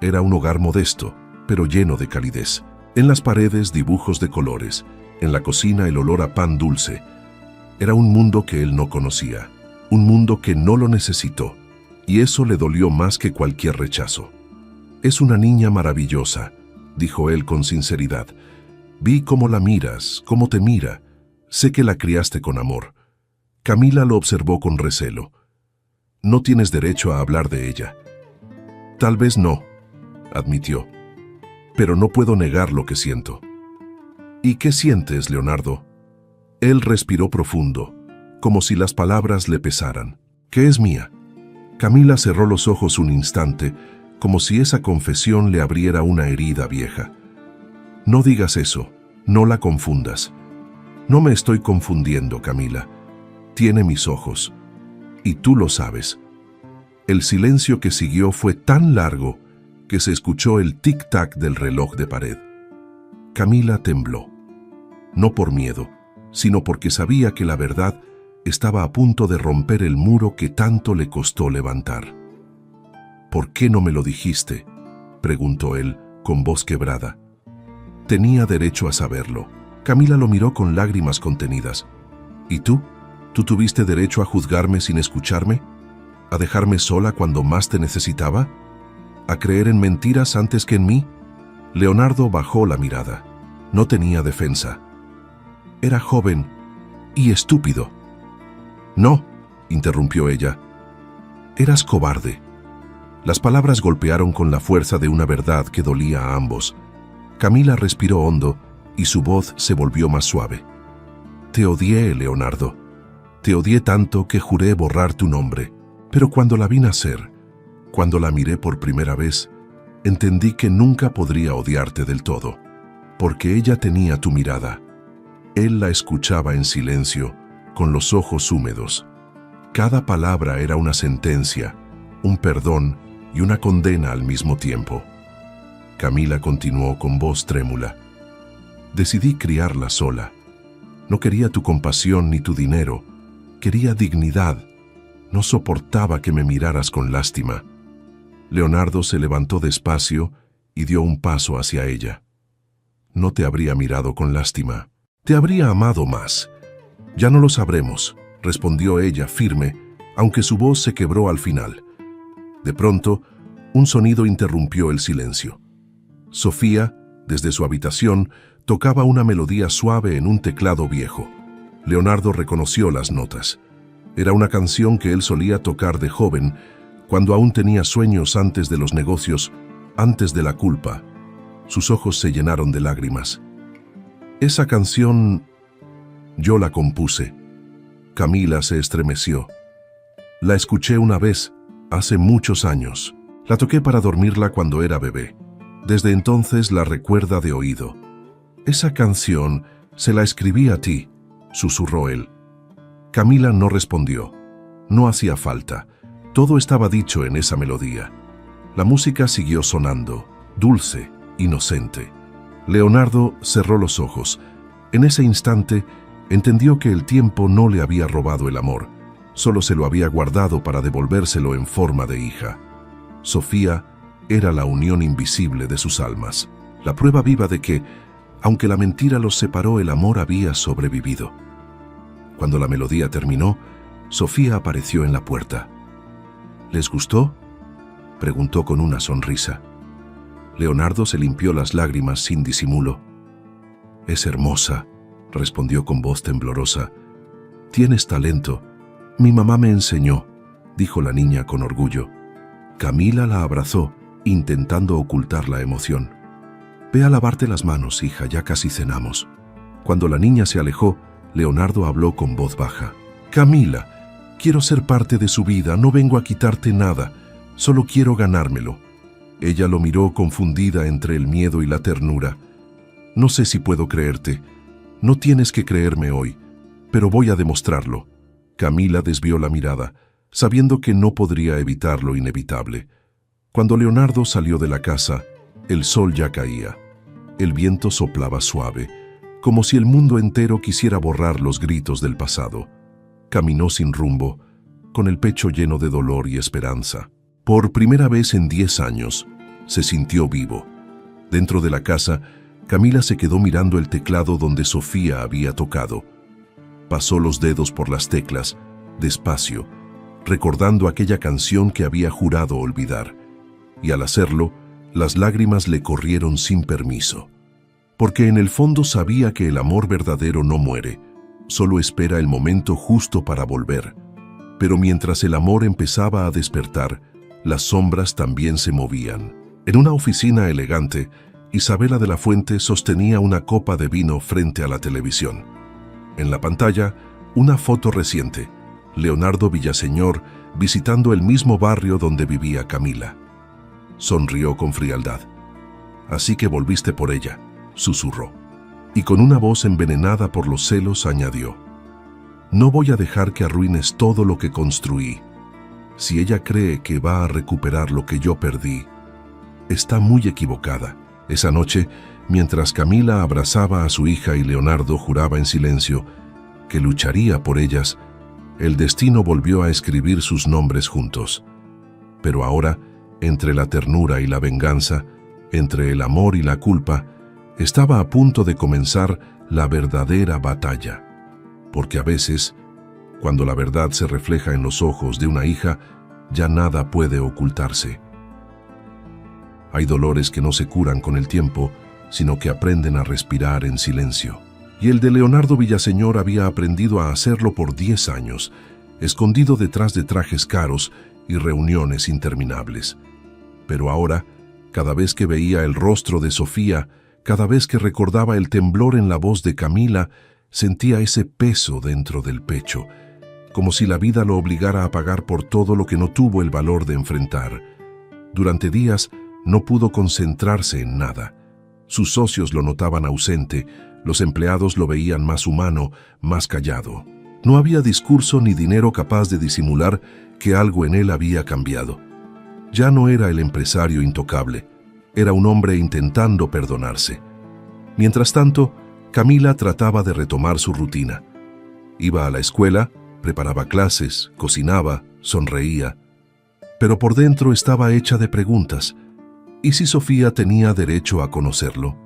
Era un hogar modesto, pero lleno de calidez. En las paredes, dibujos de colores. En la cocina, el olor a pan dulce. Era un mundo que él no conocía, un mundo que no lo necesitó, y eso le dolió más que cualquier rechazo. «Es una niña maravillosa», dijo él con sinceridad. «Vi cómo la miras, cómo te mira. Sé que la criaste con amor». Camila lo observó con recelo. «No tienes derecho a hablar de ella». «Tal vez no», admitió, «pero no puedo negar lo que siento». «¿Y qué sientes, Leonardo?» Él respiró profundo, como si las palabras le pesaran. «¿Qué es mía?» Camila cerró los ojos un instante, como si esa confesión le abriera una herida vieja. «No digas eso, no la confundas». «No me estoy confundiendo, Camila. Tiene mis ojos. Y tú lo sabes». El silencio que siguió fue tan largo que se escuchó el tic-tac del reloj de pared. Camila tembló. No por miedo, sino porque sabía que la verdad estaba a punto de romper el muro que tanto le costó levantar. «¿Por qué no me lo dijiste?», preguntó él, con voz quebrada. Tenía derecho a saberlo. Camila lo miró con lágrimas contenidas. «¿Y tú? ¿Tú tuviste derecho a juzgarme sin escucharme? ¿A dejarme sola cuando más te necesitaba? ¿A creer en mentiras antes que en mí?» Leonardo bajó la mirada. No tenía defensa. Era joven y estúpido. No, interrumpió ella. Eras cobarde. Las palabras golpearon con la fuerza de una verdad que dolía a ambos. Camila respiró hondo y su voz se volvió más suave. Te odié, Leonardo. Te odié tanto que juré borrar tu nombre. Pero cuando la vi nacer, cuando la miré por primera vez, entendí que nunca podría odiarte del todo, porque ella tenía tu mirada. Él la escuchaba en silencio, con los ojos húmedos. Cada palabra era una sentencia, un perdón y una condena al mismo tiempo. Camila continuó con voz trémula. Decidí criarla sola. No quería tu compasión ni tu dinero. Quería dignidad. No soportaba que me miraras con lástima. Leonardo se levantó despacio y dio un paso hacia ella. No te habría mirado con lástima. Te habría amado más. Ya no lo sabremos, respondió ella firme, aunque su voz se quebró al final. De pronto, un sonido interrumpió el silencio. Sofía, desde su habitación, tocaba una melodía suave en un teclado viejo. Leonardo reconoció las notas. Era una canción que él solía tocar de joven, cuando aún tenía sueños antes de los negocios, antes de la culpa. Sus ojos se llenaron de lágrimas. Esa canción yo la compuse. Camila se estremeció. La escuché una vez, hace muchos años. La toqué para dormirla cuando era bebé. Desde entonces la recuerda de oído. Esa canción se la escribí a ti, susurró él. Camila no respondió. No hacía falta. Todo estaba dicho en esa melodía. La música siguió sonando, dulce, inocente. Leonardo cerró los ojos. En ese instante, entendió que el tiempo no le había robado el amor, solo se lo había guardado para devolvérselo en forma de hija. Sofía era la unión invisible de sus almas, la prueba viva de que, aunque la mentira los separó, el amor había sobrevivido. Cuando la melodía terminó, Sofía apareció en la puerta. ¿Les gustó?, preguntó con una sonrisa. Leonardo se limpió las lágrimas sin disimulo. Es hermosa, respondió con voz temblorosa. Tienes talento. Mi mamá me enseñó, dijo la niña con orgullo. Camila la abrazó, intentando ocultar la emoción. Ve a lavarte las manos, hija, ya casi cenamos. Cuando la niña se alejó, Leonardo habló con voz baja. Camila, quiero ser parte de su vida, no vengo a quitarte nada, solo quiero ganármelo. Ella lo miró confundida entre el miedo y la ternura. No sé si puedo creerte. No tienes que creerme hoy, pero voy a demostrarlo. Camila desvió la mirada, sabiendo que no podría evitar lo inevitable. Cuando Leonardo salió de la casa, el sol ya caía. El viento soplaba suave, como si el mundo entero quisiera borrar los gritos del pasado. Caminó sin rumbo, con el pecho lleno de dolor y esperanza. Por primera vez en 10 años, se sintió vivo. Dentro de la casa, Camila se quedó mirando el teclado donde Sofía había tocado. Pasó los dedos por las teclas, despacio, recordando aquella canción que había jurado olvidar. Y al hacerlo, las lágrimas le corrieron sin permiso. Porque en el fondo sabía que el amor verdadero no muere, solo espera el momento justo para volver. Pero mientras el amor empezaba a despertar, las sombras también se movían. En una oficina elegante, Isabela de la Fuente sostenía una copa de vino frente a la televisión. En la pantalla, una foto reciente, Leonardo Villaseñor visitando el mismo barrio donde vivía Camila. Sonrió con frialdad. Así que volviste por ella, susurró. Y con una voz envenenada por los celos añadió: no voy a dejar que arruines todo lo que construí. Si ella cree que va a recuperar lo que yo perdí, está muy equivocada. Esa noche, mientras Camila abrazaba a su hija y Leonardo juraba en silencio que lucharía por ellas, el destino volvió a escribir sus nombres juntos. Pero ahora, entre la ternura y la venganza, entre el amor y la culpa, estaba a punto de comenzar la verdadera batalla. Porque a veces, cuando la verdad se refleja en los ojos de una hija, ya nada puede ocultarse. Hay dolores que no se curan con el tiempo, sino que aprenden a respirar en silencio. Y el de Leonardo Villaseñor había aprendido a hacerlo por 10 años, escondido detrás de trajes caros y reuniones interminables. Pero ahora, cada vez que veía el rostro de Sofía, cada vez que recordaba el temblor en la voz de Camila, sentía ese peso dentro del pecho, como si la vida lo obligara a pagar por todo lo que no tuvo el valor de enfrentar. Durante días no pudo concentrarse en nada. Sus socios lo notaban ausente, los empleados lo veían más humano, más callado. No había discurso ni dinero capaz de disimular que algo en él había cambiado. Ya no era el empresario intocable, era un hombre intentando perdonarse. Mientras tanto, Camila trataba de retomar su rutina. Iba a la escuela, preparaba clases, cocinaba, sonreía. Pero por dentro estaba hecha de preguntas. ¿Y si Sofía tenía derecho a conocerlo?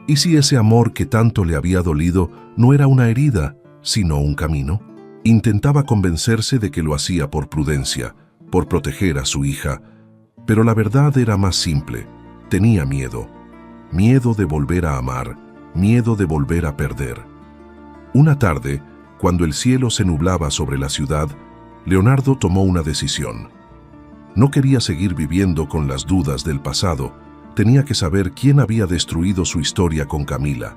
¿Y si ese amor que tanto le había dolido no era una herida, sino un camino? Intentaba convencerse de que lo hacía por prudencia, por proteger a su hija. Pero la verdad era más simple. Tenía miedo. Miedo de volver a amar, miedo de volver a perder. Una tarde, cuando el cielo se nublaba sobre la ciudad, Leonardo tomó una decisión. No quería seguir viviendo con las dudas del pasado. Tenía que saber quién había destruido su historia con Camila.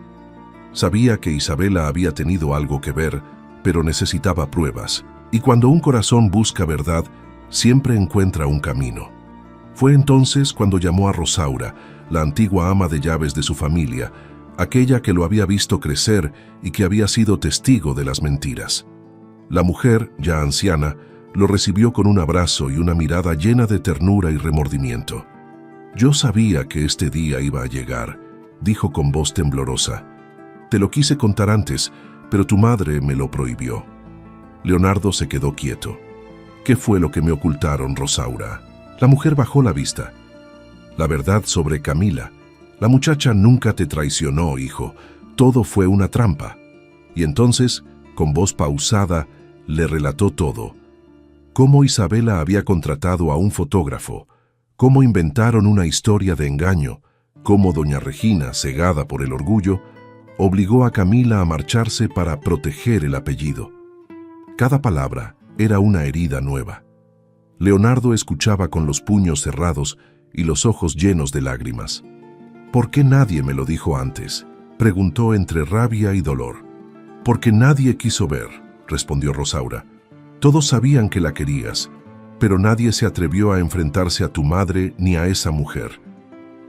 Sabía que Isabela había tenido algo que ver, pero necesitaba pruebas. Y cuando un corazón busca verdad, siempre encuentra un camino. Fue entonces cuando llamó a Rosaura, la antigua ama de llaves de su familia, aquella que lo había visto crecer y que había sido testigo de las mentiras. La mujer, ya anciana, lo recibió con un abrazo y una mirada llena de ternura y remordimiento. «Yo sabía que este día iba a llegar», dijo con voz temblorosa. «Te lo quise contar antes, pero tu madre me lo prohibió». Leonardo se quedó quieto. «¿Qué fue lo que me ocultaron, Rosaura?» La mujer bajó la vista. «La verdad sobre Camila. La muchacha nunca te traicionó, hijo. Todo fue una trampa». Y entonces, con voz pausada, le relató todo. Cómo Isabela había contratado a un fotógrafo, cómo inventaron una historia de engaño, cómo doña Regina, cegada por el orgullo, obligó a Camila a marcharse para proteger el apellido. Cada palabra era una herida nueva. Leonardo escuchaba con los puños cerrados y los ojos llenos de lágrimas. «¿Por qué nadie me lo dijo antes?», preguntó entre rabia y dolor. «Porque nadie quiso ver», respondió Rosaura. «Todos sabían que la querías, pero nadie se atrevió a enfrentarse a tu madre ni a esa mujer».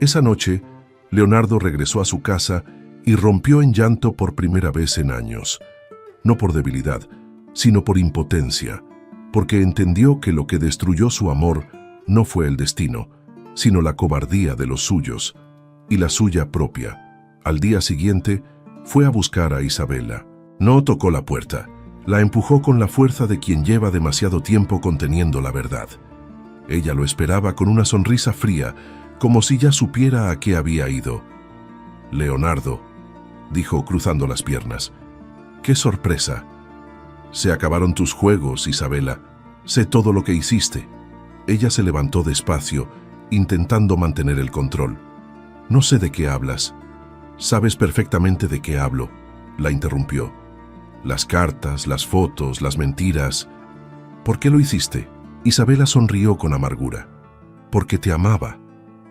Esa noche, Leonardo regresó a su casa y rompió en llanto por primera vez en años. No por debilidad, sino por impotencia, porque entendió que lo que destruyó su amor no fue el destino, sino la cobardía de los suyos, y la suya propia. Al día siguiente, fue a buscar a Isabela. No tocó la puerta. La empujó con la fuerza de quien lleva demasiado tiempo conteniendo la verdad. Ella lo esperaba con una sonrisa fría, como si ya supiera a qué había ido. «Leonardo», dijo cruzando las piernas, «qué sorpresa. Se acabaron tus juegos, Isabela. Sé todo lo que hiciste». Ella se levantó despacio, intentando mantener el control. «No sé de qué hablas». «Sabes perfectamente de qué hablo», la interrumpió. «Las cartas, las fotos, las mentiras». «¿Por qué lo hiciste?». Isabela sonrió con amargura. «Porque te amaba,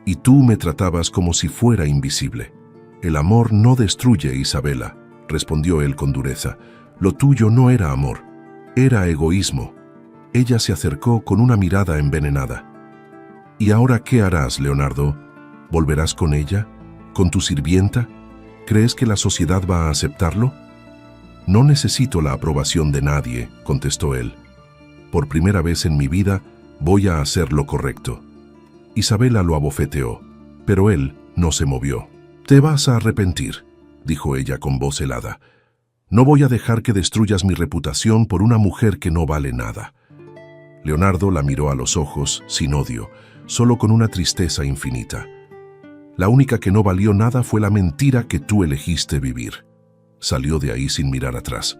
y tú me tratabas como si fuera invisible». «El amor no destruye, Isabela», respondió él con dureza. «Lo tuyo no era amor, era egoísmo». Ella se acercó con una mirada envenenada. «¿Y ahora qué harás, Leonardo? ¿Volverás con ella? ¿Con tu sirvienta? ¿Crees que la sociedad va a aceptarlo?». «No necesito la aprobación de nadie», contestó él. «Por primera vez en mi vida voy a hacer lo correcto». Isabela lo abofeteó, pero él no se movió. «Te vas a arrepentir», dijo ella con voz helada. «No voy a dejar que destruyas mi reputación por una mujer que no vale nada». Leonardo la miró a los ojos, sin odio, solo con una tristeza infinita. «La única que no valió nada fue la mentira que tú elegiste vivir». Salió de ahí sin mirar atrás.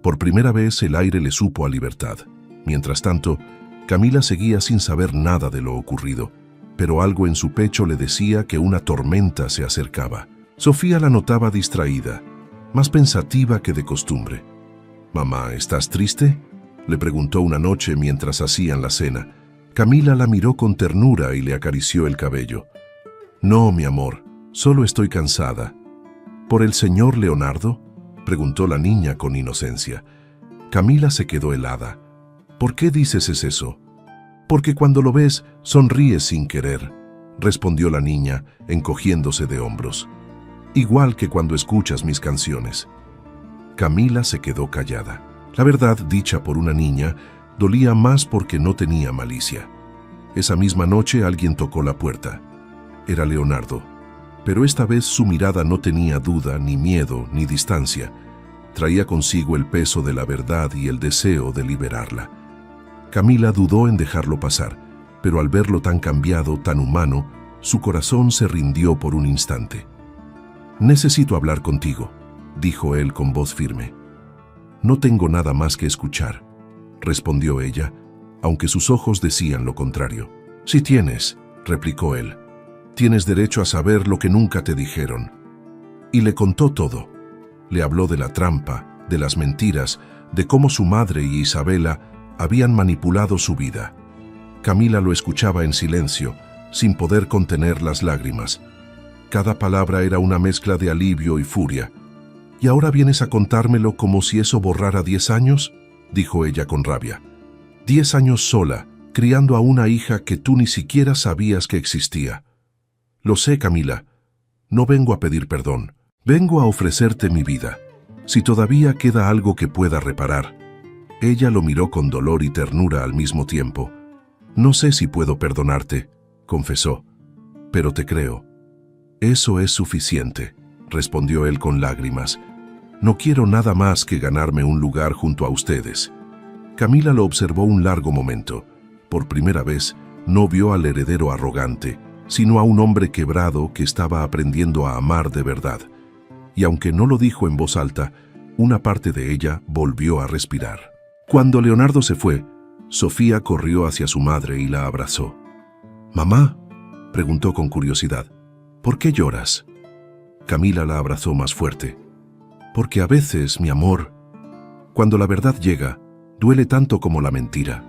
Por primera vez el aire le supo a libertad. Mientras tanto, Camila seguía sin saber nada de lo ocurrido, pero algo en su pecho le decía que una tormenta se acercaba. Sofía la notaba distraída, más pensativa que de costumbre. «Mamá, ¿estás triste?», le preguntó una noche mientras hacían la cena. Camila la miró con ternura y le acarició el cabello. «No, mi amor, solo estoy cansada». «¿Por el señor Leonardo?», preguntó la niña con inocencia. Camila se quedó helada. «¿Por qué dices eso?». «Porque cuando lo ves, sonríes sin querer», respondió la niña, encogiéndose de hombros. «Igual que cuando escuchas mis canciones». Camila se quedó callada. La verdad, dicha por una niña, dolía más porque no tenía malicia. Esa misma noche alguien tocó la puerta. Era Leonardo, pero esta vez su mirada no tenía duda, ni miedo, ni distancia. Traía consigo el peso de la verdad y el deseo de liberarla. Camila dudó en dejarlo pasar, pero al verlo tan cambiado, tan humano, su corazón se rindió por un instante. «Necesito hablar contigo», dijo él con voz firme. «No tengo nada más que escuchar», respondió ella, aunque sus ojos decían lo contrario. «Sí tienes», replicó él. «Tienes derecho a saber lo que nunca te dijeron». Y le contó todo. Le habló de la trampa, de las mentiras, de cómo su madre y Isabela habían manipulado su vida. Camila lo escuchaba en silencio, sin poder contener las lágrimas. Cada palabra era una mezcla de alivio y furia. «¿Y ahora vienes a contármelo como si eso borrara 10 años?» dijo ella con rabia. 10 años sola, criando a una hija que tú ni siquiera sabías que existía. «Lo sé, Camila. No vengo a pedir perdón. Vengo a ofrecerte mi vida. Si todavía queda algo que pueda reparar». Ella lo miró con dolor y ternura al mismo tiempo. «No sé si puedo perdonarte», confesó, «pero te creo». «Eso es suficiente», respondió él con lágrimas. «No quiero nada más que ganarme un lugar junto a ustedes». Camila lo observó un largo momento. Por primera vez, no vio al heredero arrogante, sino a un hombre quebrado que estaba aprendiendo a amar de verdad. Y aunque no lo dijo en voz alta, una parte de ella volvió a respirar. Cuando Leonardo se fue, Sofía corrió hacia su madre y la abrazó. «Mamá», preguntó con curiosidad, «¿por qué lloras?». Camila la abrazó más fuerte. «Porque a veces, mi amor, cuando la verdad llega, duele tanto como la mentira».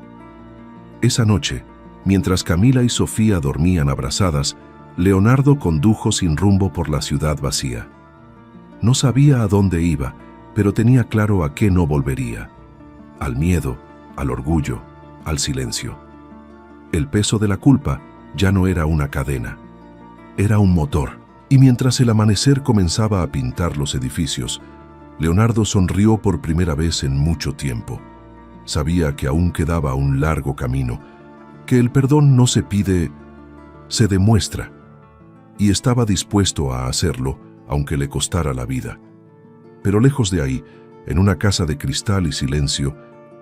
Esa noche, mientras Camila y Sofía dormían abrazadas, Leonardo condujo sin rumbo por la ciudad vacía. No sabía a dónde iba, pero tenía claro a qué no volvería. Al miedo, al orgullo, al silencio. El peso de la culpa ya no era una cadena, era un motor. Y mientras el amanecer comenzaba a pintar los edificios, Leonardo sonrió por primera vez en mucho tiempo. Sabía que aún quedaba un largo camino, que el perdón no se pide, se demuestra, y estaba dispuesto a hacerlo, aunque le costara la vida. Pero lejos de ahí, en una casa de cristal y silencio,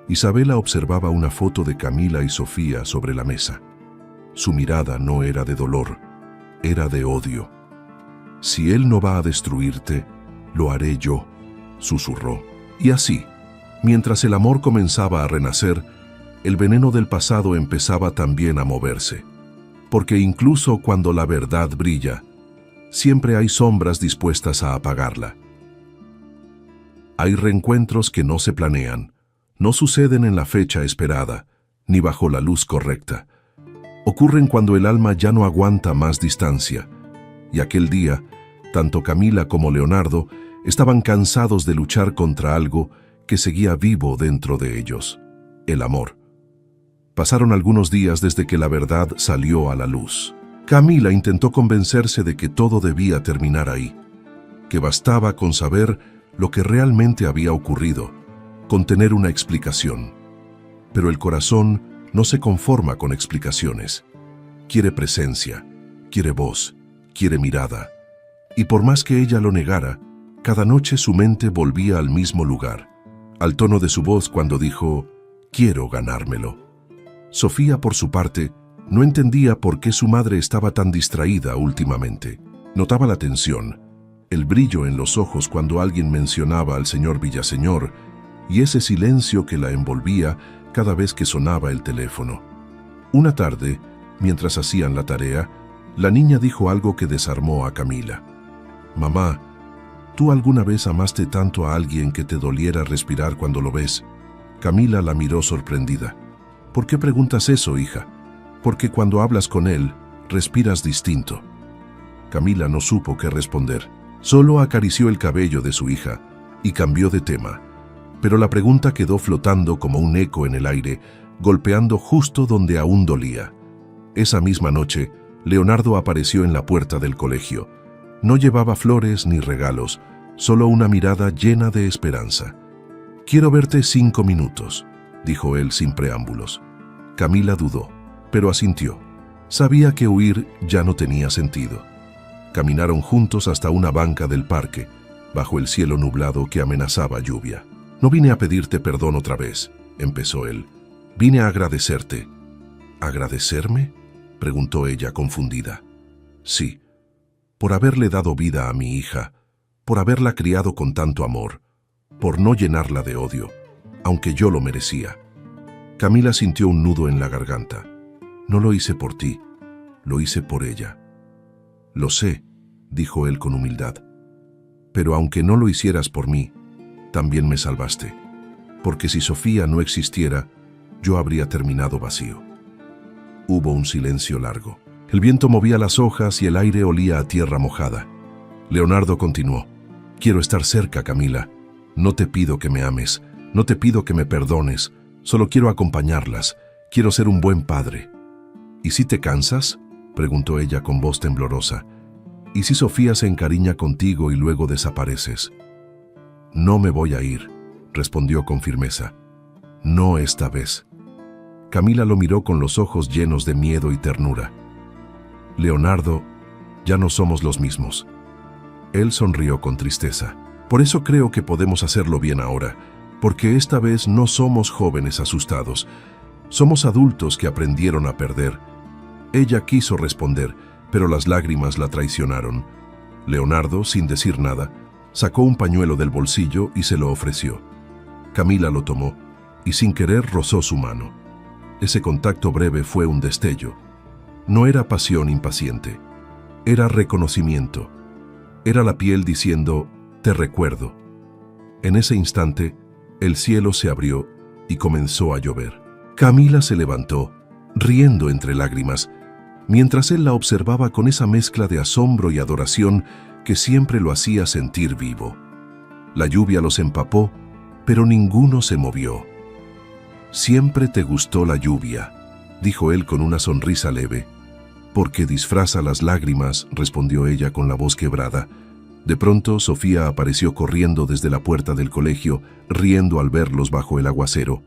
Isabela observaba una foto de Camila y Sofía sobre la mesa. Su mirada no era de dolor, era de odio. «Si él no va a destruirte, lo haré yo», susurró. Y así, mientras el amor comenzaba a renacer, el veneno del pasado empezaba también a moverse. Porque incluso cuando la verdad brilla, siempre hay sombras dispuestas a apagarla. Hay reencuentros que no se planean, no suceden en la fecha esperada, ni bajo la luz correcta. Ocurren cuando el alma ya no aguanta más distancia. Y aquel día, tanto Camila como Leonardo estaban cansados de luchar contra algo que seguía vivo dentro de ellos: el amor. Pasaron algunos días desde que la verdad salió a la luz. Camila intentó convencerse de que todo debía terminar ahí, que bastaba con saber lo que realmente había ocurrido, con tener una explicación. Pero el corazón no se conforma con explicaciones. Quiere presencia, quiere voz, quiere mirada. Y por más que ella lo negara, cada noche su mente volvía al mismo lugar, al tono de su voz cuando dijo: «Quiero ganármelo». Sofía, por su parte, no entendía por qué su madre estaba tan distraída últimamente. Notaba la tensión, el brillo en los ojos cuando alguien mencionaba al señor Villaseñor y ese silencio que la envolvía cada vez que sonaba el teléfono. Una tarde, mientras hacían la tarea, la niña dijo algo que desarmó a Camila. Mamá, ¿tú alguna vez amaste tanto a alguien que te doliera respirar cuando lo ves? Camila la miró sorprendida. ¿Por qué preguntas eso, hija? Porque cuando hablas con él, respiras distinto. Camila no supo qué responder. Solo acarició el cabello de su hija y cambió de tema. Pero la pregunta quedó flotando como un eco en el aire, golpeando justo donde aún dolía. Esa misma noche, Leonardo apareció en la puerta del colegio. No llevaba flores ni regalos, solo una mirada llena de esperanza. «Quiero verte 5 minutos», dijo él sin preámbulos. Camila dudó, pero asintió. Sabía que huir ya no tenía sentido. Caminaron juntos hasta una banca del parque, bajo el cielo nublado que amenazaba lluvia. «No vine a pedirte perdón otra vez», empezó él. «Vine a agradecerte». «¿Agradecerme?», preguntó ella confundida. «Sí, por haberle dado vida a mi hija, por haberla criado con tanto amor, por no llenarla de odio, aunque yo lo merecía». Camila sintió un nudo en la garganta. «No lo hice por ti, lo hice por ella». «Lo sé», dijo él con humildad, «pero aunque no lo hicieras por mí, también me salvaste, porque si Sofía no existiera, yo habría terminado vacío». Hubo un silencio largo. El viento movía las hojas y el aire olía a tierra mojada. Leonardo continuó. «Quiero estar cerca, Camila. No te pido que me ames, no te pido que me perdones, solo quiero acompañarlas, quiero ser un buen padre». «¿Y si te cansas?», preguntó ella con voz temblorosa. «¿Y si Sofía se encariña contigo y luego desapareces?». «No me voy a ir», respondió con firmeza. «No esta vez». Camila lo miró con los ojos llenos de miedo y ternura. «Leonardo, ya no somos los mismos». Él sonrió con tristeza. «Por eso creo que podemos hacerlo bien ahora, porque esta vez no somos jóvenes asustados. Somos adultos que aprendieron a perder». Ella quiso responder, pero las lágrimas la traicionaron. Leonardo, sin decir nada, sacó un pañuelo del bolsillo y se lo ofreció. Camila lo tomó y sin querer rozó su mano. Ese contacto breve fue un destello. No era pasión impaciente, era reconocimiento. Era la piel diciendo, «Te recuerdo». En ese instante, el cielo se abrió y comenzó a llover. Camila se levantó, riendo entre lágrimas, mientras él la observaba con esa mezcla de asombro y adoración que siempre lo hacía sentir vivo. La lluvia los empapó, pero ninguno se movió. «Siempre te gustó la lluvia», dijo él con una sonrisa leve. «Porque disfraza las lágrimas», respondió ella con la voz quebrada. De pronto, Sofía apareció corriendo desde la puerta del colegio, riendo al verlos bajo el aguacero.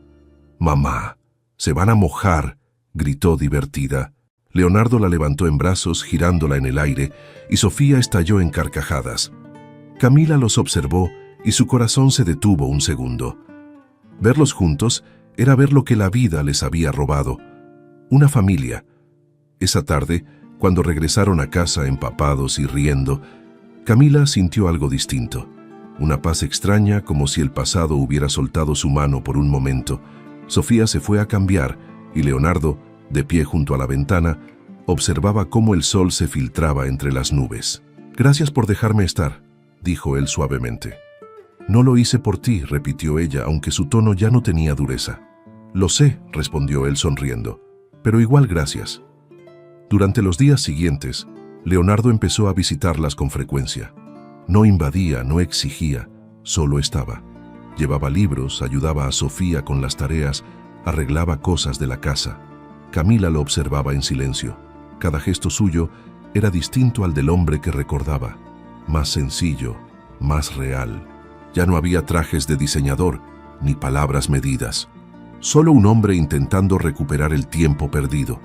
«Mamá, se van a mojar», gritó divertida. Leonardo la levantó en brazos, girándola en el aire, y Sofía estalló en carcajadas. Camila los observó y su corazón se detuvo un segundo. Verlos juntos era ver lo que la vida les había robado. Una familia. Esa tarde, cuando regresaron a casa empapados y riendo, Camila sintió algo distinto. Una paz extraña, como si el pasado hubiera soltado su mano por un momento. Sofía se fue a cambiar y Leonardo, de pie junto a la ventana, observaba cómo el sol se filtraba entre las nubes. «Gracias por dejarme estar», dijo él suavemente. «No lo hice por ti», repitió ella, aunque su tono ya no tenía dureza. «Lo sé», respondió él sonriendo, «pero igual gracias». Durante los días siguientes, Leonardo empezó a visitarlas con frecuencia. No invadía, no exigía, solo estaba. Llevaba libros, ayudaba a Sofía con las tareas, arreglaba cosas de la casa. Camila lo observaba en silencio. Cada gesto suyo era distinto al del hombre que recordaba. Más sencillo, más real. Ya no había trajes de diseñador, ni palabras medidas. Solo un hombre intentando recuperar el tiempo perdido.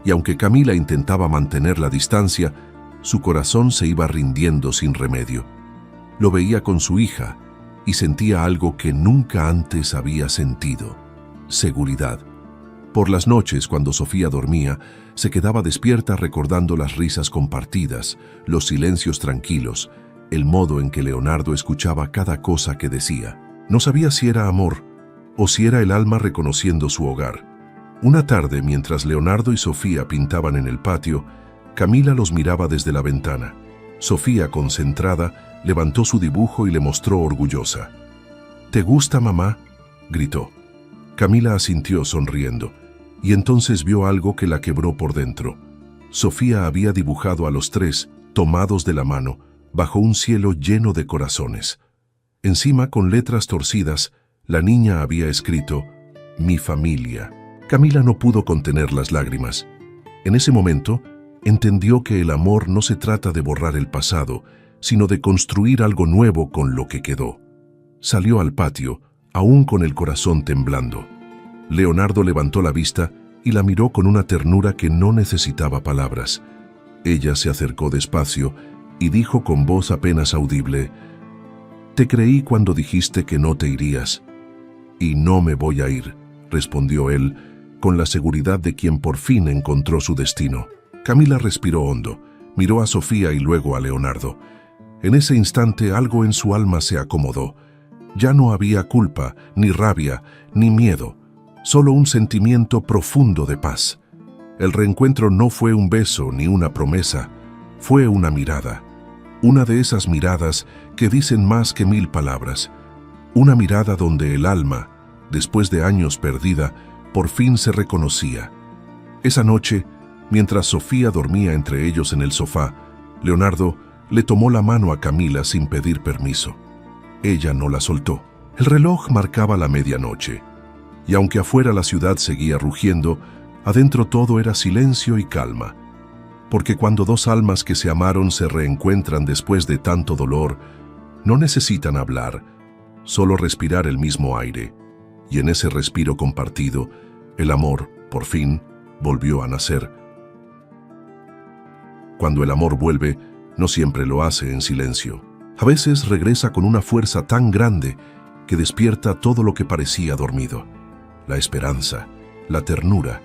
Y aunque Camila intentaba mantener la distancia, su corazón se iba rindiendo sin remedio. Lo veía con su hija y sentía algo que nunca antes había sentido: seguridad. Por las noches, cuando Sofía dormía, se quedaba despierta recordando las risas compartidas, los silencios tranquilos, el modo en que Leonardo escuchaba cada cosa que decía. No sabía si era amor o si era el alma reconociendo su hogar. Una tarde, mientras Leonardo y Sofía pintaban en el patio, Camila los miraba desde la ventana. Sofía, concentrada, levantó su dibujo y le mostró orgullosa. «¿Te gusta, mamá?», gritó. Camila asintió sonriendo, y entonces vio algo que la quebró por dentro. Sofía había dibujado a los tres, tomados de la mano, bajo un cielo lleno de corazones. Encima, con letras torcidas, la niña había escrito «Mi familia». Camila no pudo contener las lágrimas. En ese momento, entendió que el amor no se trata de borrar el pasado, sino de construir algo nuevo con lo que quedó. Salió al patio, aún con el corazón temblando. Leonardo levantó la vista y la miró con una ternura que no necesitaba palabras. Ella se acercó despacio y dijo con voz apenas audible: «Te creí cuando dijiste que no te irías». «Y no me voy a ir», respondió él, con la seguridad de quien por fin encontró su destino. Camila respiró hondo, miró a Sofía y luego a Leonardo. En ese instante algo en su alma se acomodó. Ya no había culpa, ni rabia, ni miedo, solo un sentimiento profundo de paz. El reencuentro no fue un beso ni una promesa, fue una mirada. Una de esas miradas que dicen más que 1000 palabras. Una mirada donde el alma, después de años perdida, por fin se reconocía. Esa noche, mientras Sofía dormía entre ellos en el sofá, Leonardo le tomó la mano a Camila sin pedir permiso. Ella no la soltó. El reloj marcaba la medianoche, y aunque afuera la ciudad seguía rugiendo, adentro todo era silencio y calma. Porque cuando dos almas que se amaron se reencuentran después de tanto dolor, no necesitan hablar, solo respirar el mismo aire. Y en ese respiro compartido, el amor, por fin, volvió a nacer. Cuando el amor vuelve, no siempre lo hace en silencio. A veces regresa con una fuerza tan grande que despierta todo lo que parecía dormido. La esperanza, la ternura,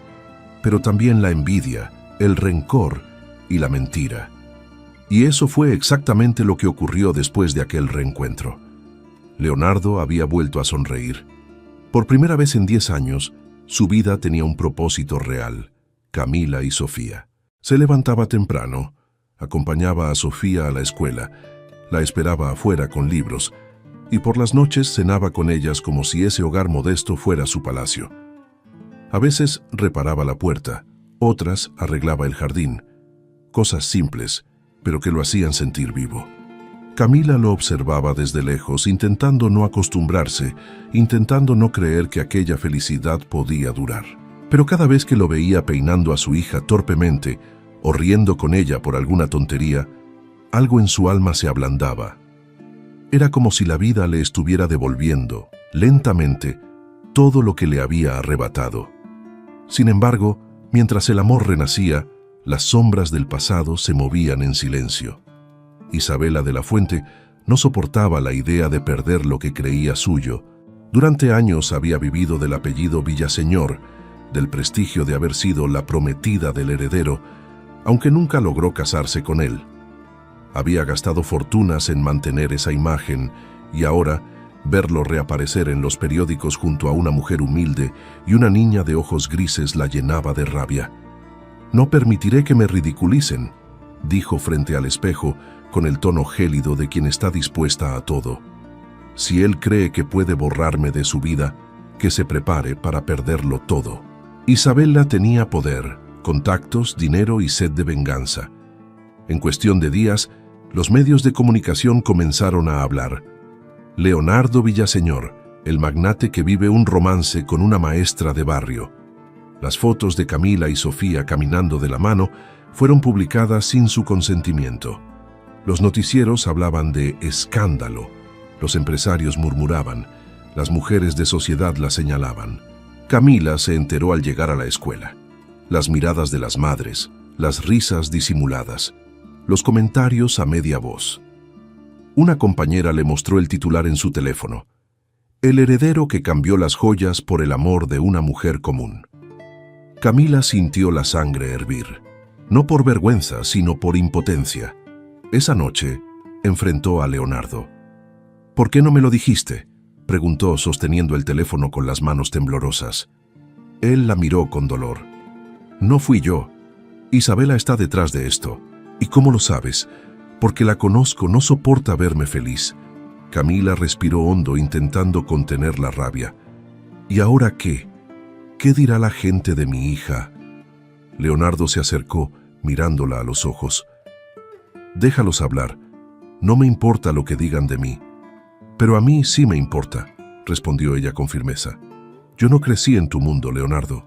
pero también la envidia, el rencor y la mentira. Y eso fue exactamente lo que ocurrió después de aquel reencuentro. Leonardo había vuelto a sonreír. Por primera vez en 10 años, su vida tenía un propósito real: Camila y Sofía. Se levantaba temprano, acompañaba a Sofía a la escuela, la esperaba afuera con libros, y por las noches cenaba con ellas como si ese hogar modesto fuera su palacio. A veces reparaba la puerta, otras arreglaba el jardín. Cosas simples, pero que lo hacían sentir vivo. Camila lo observaba desde lejos, intentando no acostumbrarse, intentando no creer que aquella felicidad podía durar. Pero cada vez que lo veía peinando a su hija torpemente o riendo con ella por alguna tontería, algo en su alma se ablandaba. Era como si la vida le estuviera devolviendo, lentamente, todo lo que le había arrebatado. Sin embargo, mientras el amor renacía, las sombras del pasado se movían en silencio. Isabela de la Fuente no soportaba la idea de perder lo que creía suyo. Durante años había vivido del apellido Villaseñor, del prestigio de haber sido la prometida del heredero, aunque nunca logró casarse con él. Había gastado fortunas en mantener esa imagen y ahora verlo reaparecer en los periódicos junto a una mujer humilde y una niña de ojos grises la llenaba de rabia. «No permitiré que me ridiculicen», dijo frente al espejo con el tono gélido de quien está dispuesta a todo. «Si él cree que puede borrarme de su vida, que se prepare para perderlo todo». Isabela tenía poder, contactos, dinero y sed de venganza. En cuestión de días, los medios de comunicación comenzaron a hablar. Leonardo Villaseñor, el magnate que vive un romance con una maestra de barrio. Las fotos de Camila y Sofía caminando de la mano fueron publicadas sin su consentimiento. Los noticieros hablaban de escándalo, los empresarios murmuraban, las mujeres de sociedad la señalaban. Camila se enteró al llegar a la escuela. Las miradas de las madres, las risas disimuladas, los comentarios a media voz. Una compañera le mostró el titular en su teléfono: «El heredero que cambió las joyas por el amor de una mujer común». Camila sintió la sangre hervir, no por vergüenza, sino por impotencia. Esa noche enfrentó a Leonardo. «¿Por qué no me lo dijiste?», preguntó sosteniendo el teléfono con las manos temblorosas. Él la miró con dolor. «No fui yo. Isabela está detrás de esto. ¿Y cómo lo sabes?». Porque la conozco, no soporta verme feliz. Camila respiró hondo intentando contener la rabia. ¿Y ahora qué? ¿Qué dirá la gente de mi hija? Leonardo se acercó, mirándola a los ojos. Déjalos hablar. No me importa lo que digan de mí. Pero a mí sí me importa, respondió ella con firmeza. Yo no crecí en tu mundo, Leonardo.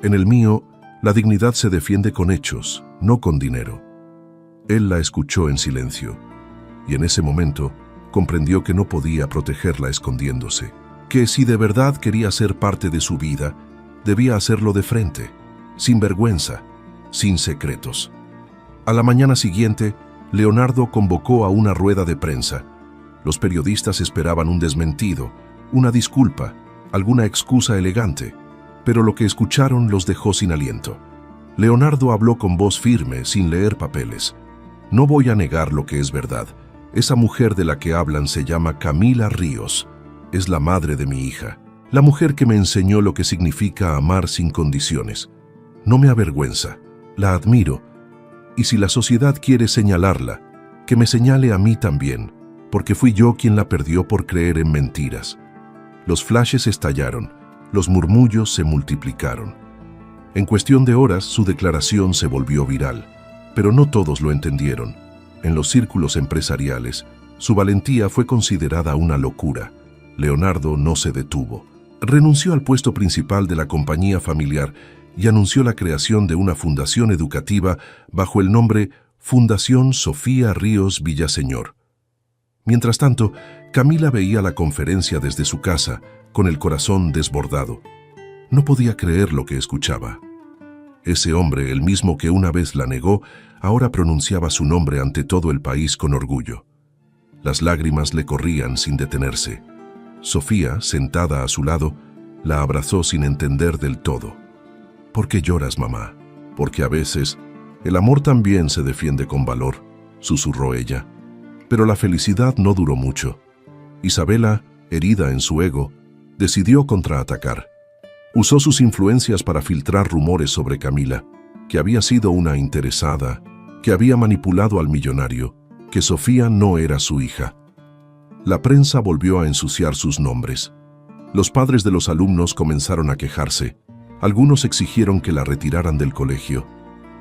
En el mío, la dignidad se defiende con hechos, no con dinero. Él la escuchó en silencio, y en ese momento comprendió que no podía protegerla escondiéndose, que si de verdad quería ser parte de su vida, debía hacerlo de frente, sin vergüenza, sin secretos. A la mañana siguiente, Leonardo convocó a una rueda de prensa. Los periodistas esperaban un desmentido, una disculpa, alguna excusa elegante, pero lo que escucharon los dejó sin aliento. Leonardo habló con voz firme, sin leer papeles. No voy a negar lo que es verdad. Esa mujer de la que hablan se llama Camila Ríos. Es la madre de mi hija, la mujer que me enseñó lo que significa amar sin condiciones. No me avergüenza, la admiro. Y si la sociedad quiere señalarla, que me señale a mí también, porque fui yo quien la perdió por creer en mentiras. Los flashes estallaron, los murmullos se multiplicaron. En cuestión de horas, su declaración se volvió viral, pero no todos lo entendieron. En los círculos empresariales, su valentía fue considerada una locura. Leonardo no se detuvo. Renunció al puesto principal de la compañía familiar y anunció la creación de una fundación educativa bajo el nombre Fundación Sofía Ríos Villaseñor. Mientras tanto, Camila veía la conferencia desde su casa, con el corazón desbordado. No podía creer lo que escuchaba. Ese hombre, el mismo que una vez la negó, ahora pronunciaba su nombre ante todo el país con orgullo. Las lágrimas le corrían sin detenerse. Sofía, sentada a su lado, la abrazó sin entender del todo. ¿Por qué lloras, mamá? Porque a veces el amor también se defiende con valor, susurró ella. Pero la felicidad no duró mucho. Isabela, herida en su ego, decidió contraatacar. Usó sus influencias para filtrar rumores sobre Camila, que había sido una interesada, que había manipulado al millonario, que Sofía no era su hija. La prensa volvió a ensuciar sus nombres. Los padres de los alumnos comenzaron a quejarse. Algunos exigieron que la retiraran del colegio.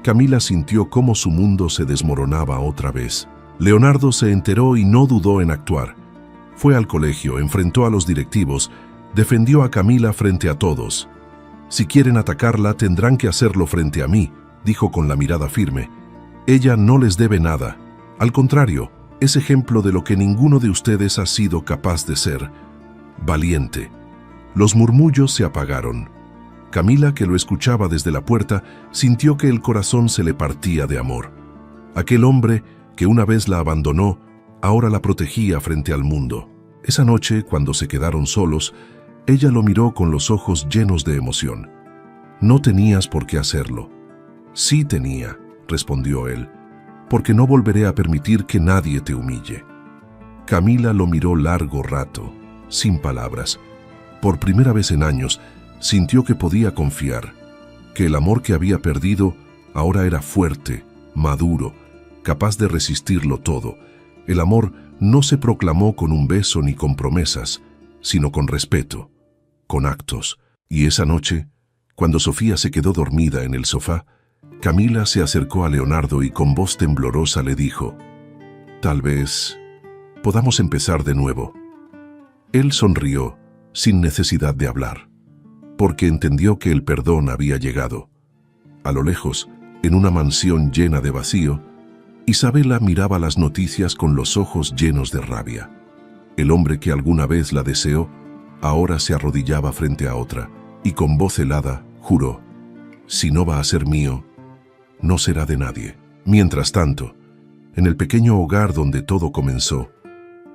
Camila sintió cómo su mundo se desmoronaba otra vez. Leonardo se enteró y no dudó en actuar. Fue al colegio, enfrentó a los directivos, defendió a Camila frente a todos. Si quieren atacarla, tendrán que hacerlo frente a mí, dijo con la mirada firme. Ella no les debe nada. Al contrario, es ejemplo de lo que ninguno de ustedes ha sido capaz de ser. Valiente. Los murmullos se apagaron. Camila, que lo escuchaba desde la puerta, sintió que el corazón se le partía de amor. Aquel hombre, que una vez la abandonó, ahora la protegía frente al mundo. Esa noche, cuando se quedaron solos, ella lo miró con los ojos llenos de emoción. No tenías por qué hacerlo. Sí tenía, respondió él, porque no volveré a permitir que nadie te humille. Camila lo miró largo rato, sin palabras. Por primera vez en años, sintió que podía confiar, que el amor que había perdido ahora era fuerte, maduro, capaz de resistirlo todo. El amor no se proclamó con un beso ni con promesas, sino con respeto, con actos. Y esa noche, cuando Sofía se quedó dormida en el sofá, Camila se acercó a Leonardo y con voz temblorosa le dijo: «Tal vez podamos empezar de nuevo». Él sonrió, sin necesidad de hablar, porque entendió que el perdón había llegado. A lo lejos, en una mansión llena de vacío, Isabela miraba las noticias con los ojos llenos de rabia. El hombre que alguna vez la deseó, ahora se arrodillaba frente a otra, y con voz helada juró: «Si no va a ser mío, no será de nadie». Mientras tanto, en el pequeño hogar donde todo comenzó,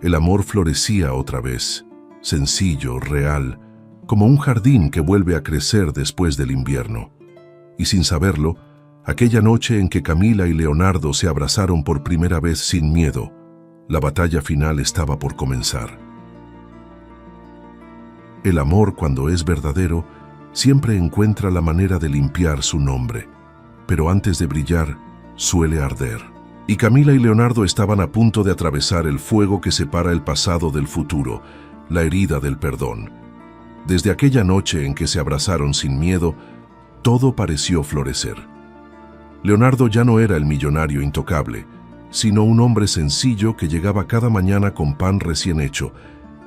el amor florecía otra vez, sencillo, real, como un jardín que vuelve a crecer después del invierno. Y sin saberlo, aquella noche en que Camila y Leonardo se abrazaron por primera vez sin miedo, la batalla final estaba por comenzar. El amor, cuando es verdadero, siempre encuentra la manera de limpiar su nombre, pero antes de brillar, suele arder. Y Camila y Leonardo estaban a punto de atravesar el fuego que separa el pasado del futuro, la herida del perdón. Desde aquella noche en que se abrazaron sin miedo, todo pareció florecer. Leonardo ya no era el millonario intocable, sino un hombre sencillo que llegaba cada mañana con pan recién hecho,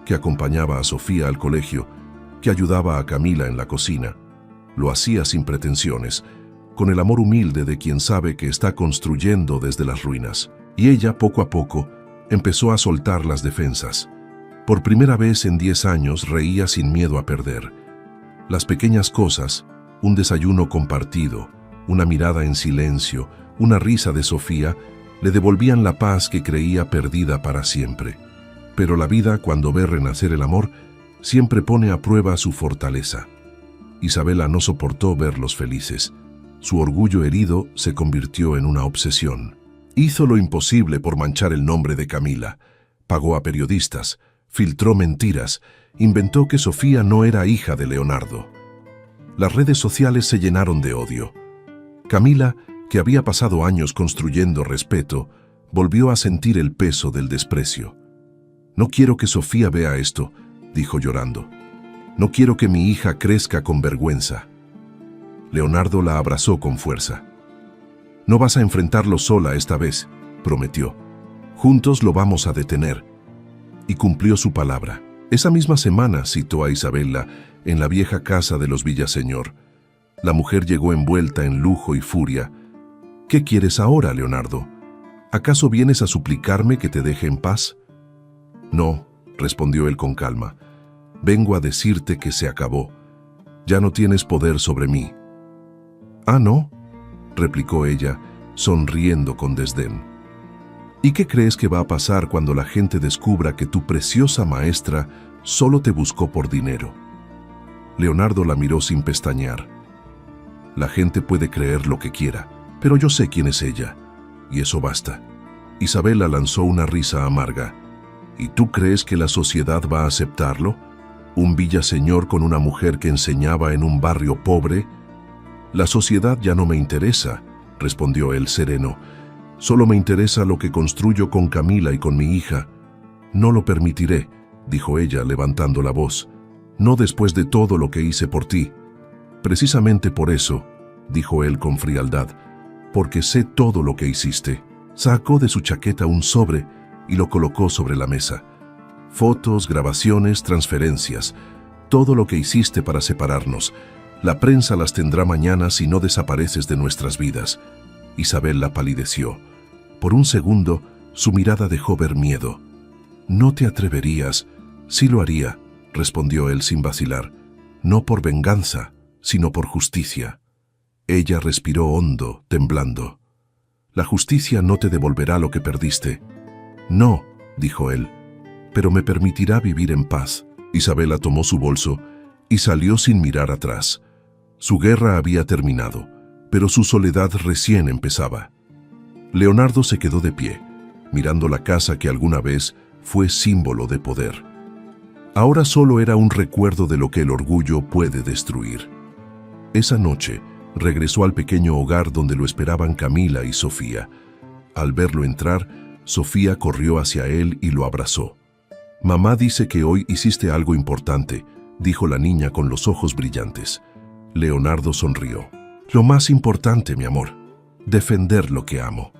que acompañaba a Sofía al colegio, que ayudaba a Camila en la cocina. Lo hacía sin pretensiones, con el amor humilde de quien sabe que está construyendo desde las ruinas. Y ella, poco a poco, empezó a soltar las defensas. Por primera vez en 10 años reía sin miedo a perder. Las pequeñas cosas, un desayuno compartido, una mirada en silencio, una risa de Sofía, le devolvían la paz que creía perdida para siempre. Pero la vida, cuando ve renacer el amor, siempre pone a prueba su fortaleza. Isabela no soportó verlos felices. Su orgullo herido se convirtió en una obsesión. Hizo lo imposible por manchar el nombre de Camila. Pagó a periodistas, filtró mentiras, inventó que Sofía no era hija de Leonardo. Las redes sociales se llenaron de odio. Camila, que había pasado años construyendo respeto, volvió a sentir el peso del desprecio. «No quiero que Sofía vea esto», dijo llorando. «No quiero que mi hija crezca con vergüenza». Leonardo la abrazó con fuerza. «No vas a enfrentarlo sola esta vez», prometió. «Juntos lo vamos a detener». Y cumplió su palabra. Esa misma semana citó a Isabela en la vieja casa de los Villaseñor. La mujer llegó envuelta en lujo y furia. «¿Qué quieres ahora, Leonardo? ¿Acaso vienes a suplicarme que te deje en paz?» «No», respondió él con calma. «Vengo a decirte que se acabó. Ya no tienes poder sobre mí». «¿Ah, no?», replicó ella, sonriendo con desdén. «¿Y qué crees que va a pasar cuando la gente descubra que tu preciosa maestra solo te buscó por dinero?» Leonardo la miró sin pestañear. «La gente puede creer lo que quiera, pero yo sé quién es ella, y eso basta». Isabela lanzó una risa amarga. «¿Y tú crees que la sociedad va a aceptarlo? ¿Un villaseñor con una mujer que enseñaba en un barrio pobre?» «La sociedad ya no me interesa», respondió él sereno. «Solo me interesa lo que construyo con Camila y con mi hija». «No lo permitiré», dijo ella levantando la voz. «No después de todo lo que hice por ti». «Precisamente por eso», dijo él con frialdad, «porque sé todo lo que hiciste». Sacó de su chaqueta un sobre y lo colocó sobre la mesa. «Fotos, grabaciones, transferencias, todo lo que hiciste para separarnos. La prensa las tendrá mañana si no desapareces de nuestras vidas». Isabela palideció. Por un segundo, su mirada dejó ver miedo. «No te atreverías». «Sí lo haría», respondió él sin vacilar. «No por venganza, sino por justicia». Ella respiró hondo, temblando. «La justicia no te devolverá lo que perdiste». «No», dijo él, «pero me permitirá vivir en paz». Isabela tomó su bolso y salió sin mirar atrás. Su guerra había terminado, pero su soledad recién empezaba. Leonardo se quedó de pie, mirando la casa que alguna vez fue símbolo de poder. Ahora solo era un recuerdo de lo que el orgullo puede destruir. Esa noche regresó al pequeño hogar donde lo esperaban Camila y Sofía. Al verlo entrar, Sofía corrió hacia él y lo abrazó. «Mamá dice que hoy hiciste algo importante», dijo la niña con los ojos brillantes. Leonardo sonrió. «Lo más importante, mi amor, defender lo que amo».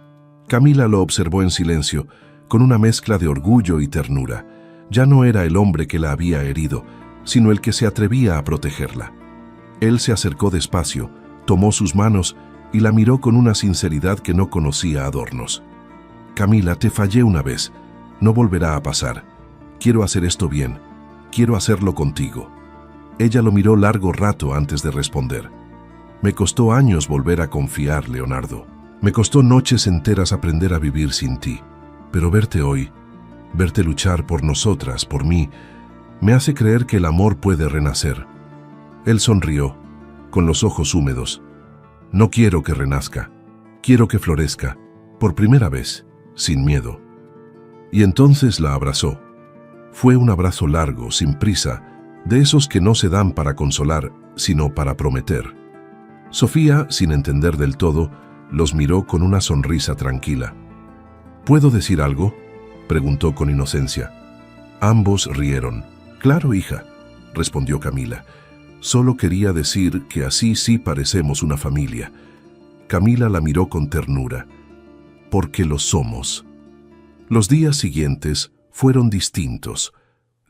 Camila lo observó en silencio, con una mezcla de orgullo y ternura. Ya no era el hombre que la había herido, sino el que se atrevía a protegerla. Él se acercó despacio, tomó sus manos y la miró con una sinceridad que no conocía adornos. «Camila, te fallé una vez. No volverá a pasar. Quiero hacer esto bien. Quiero hacerlo contigo». Ella lo miró largo rato antes de responder. «Me costó años volver a confiar, Leonardo. Me costó noches enteras aprender a vivir sin ti. Pero verte hoy, verte luchar por nosotras, por mí, me hace creer que el amor puede renacer». Él sonrió, con los ojos húmedos. «No quiero que renazca. Quiero que florezca, por primera vez, sin miedo». Y entonces la abrazó. Fue un abrazo largo, sin prisa, de esos que no se dan para consolar, sino para prometer. Sofía, sin entender del todo, los miró con una sonrisa tranquila. ¿Puedo decir algo?, preguntó con inocencia. Ambos rieron. Claro, hija, respondió Camila. Solo quería decir que así sí parecemos una familia. Camila la miró con ternura. Porque lo somos. Los días siguientes fueron distintos.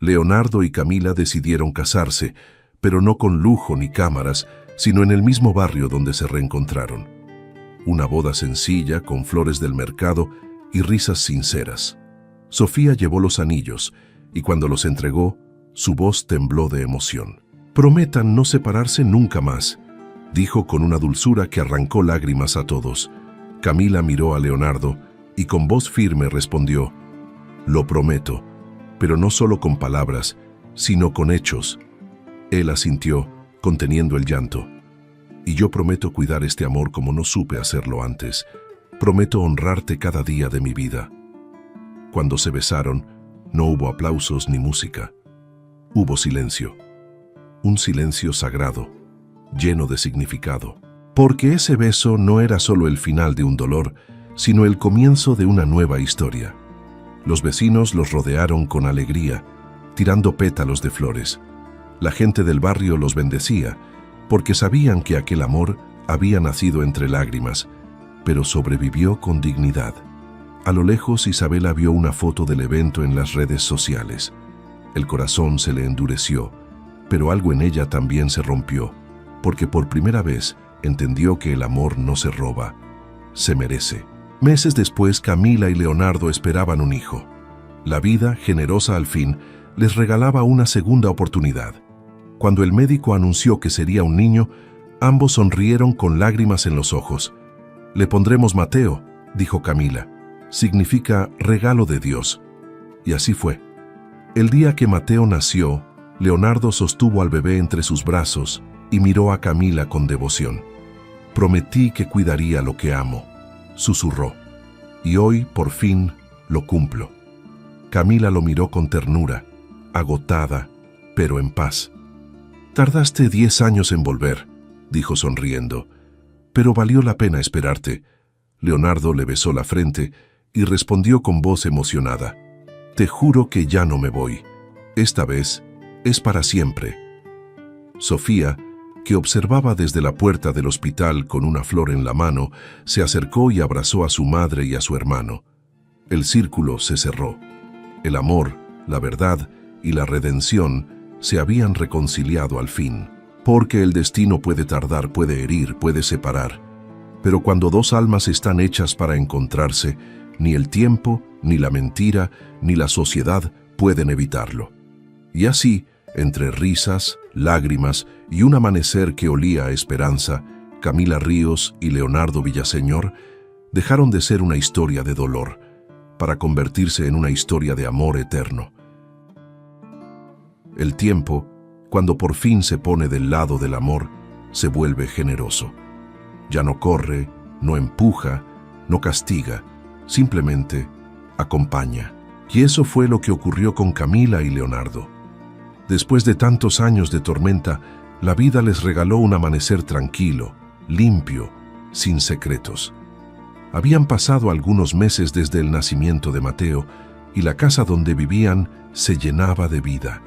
Leonardo y Camila decidieron casarse, pero no con lujo ni cámaras, sino en el mismo barrio donde se reencontraron. Una boda sencilla, con flores del mercado y risas sinceras. Sofía llevó los anillos, y cuando los entregó, su voz tembló de emoción. «Prometan no separarse nunca más», dijo con una dulzura que arrancó lágrimas a todos. Camila miró a Leonardo y con voz firme respondió: «Lo prometo, pero no solo con palabras, sino con hechos». Él asintió, conteniendo el llanto. «Y yo prometo cuidar este amor como no supe hacerlo antes. Prometo honrarte cada día de mi vida». Cuando se besaron, no hubo aplausos ni música. Hubo silencio. Un silencio sagrado, lleno de significado. Porque ese beso no era solo el final de un dolor, sino el comienzo de una nueva historia. Los vecinos los rodearon con alegría, tirando pétalos de flores. La gente del barrio los bendecía, porque sabían que aquel amor había nacido entre lágrimas, pero sobrevivió con dignidad. A lo lejos, Isabela vio una foto del evento en las redes sociales. El corazón se le endureció, pero algo en ella también se rompió, porque por primera vez entendió que el amor no se roba, se merece. Meses después, Camila y Leonardo esperaban un hijo. La vida, generosa al fin, les regalaba una segunda oportunidad. Cuando el médico anunció que sería un niño, ambos sonrieron con lágrimas en los ojos. «Le pondremos Mateo», dijo Camila. «Significa regalo de Dios». Y así fue. El día que Mateo nació, Leonardo sostuvo al bebé entre sus brazos y miró a Camila con devoción. «Prometí que cuidaría lo que amo», susurró. «Y hoy, por fin, lo cumplo». Camila lo miró con ternura, agotada, pero en paz. «Tardaste 10 años en volver», dijo sonriendo, «pero valió la pena esperarte». Leonardo le besó la frente y respondió con voz emocionada: «Te juro que ya no me voy. Esta vez es para siempre». Sofía, que observaba desde la puerta del hospital con una flor en la mano, se acercó y abrazó a su madre y a su hermano. El círculo se cerró. El amor, la verdad y la redención se habían reconciliado al fin. Porque el destino puede tardar, puede herir, puede separar. Pero cuando dos almas están hechas para encontrarse, ni el tiempo, ni la mentira, ni la sociedad pueden evitarlo. Y así, entre risas, lágrimas y un amanecer que olía a esperanza, Camila Ríos y Leonardo Villaseñor dejaron de ser una historia de dolor, para convertirse en una historia de amor eterno. El tiempo, cuando por fin se pone del lado del amor, se vuelve generoso. Ya no corre, no empuja, no castiga, simplemente acompaña. Y eso fue lo que ocurrió con Camila y Leonardo. Después de tantos años de tormenta, la vida les regaló un amanecer tranquilo, limpio, sin secretos. Habían pasado algunos meses desde el nacimiento de Mateo y la casa donde vivían se llenaba de vida.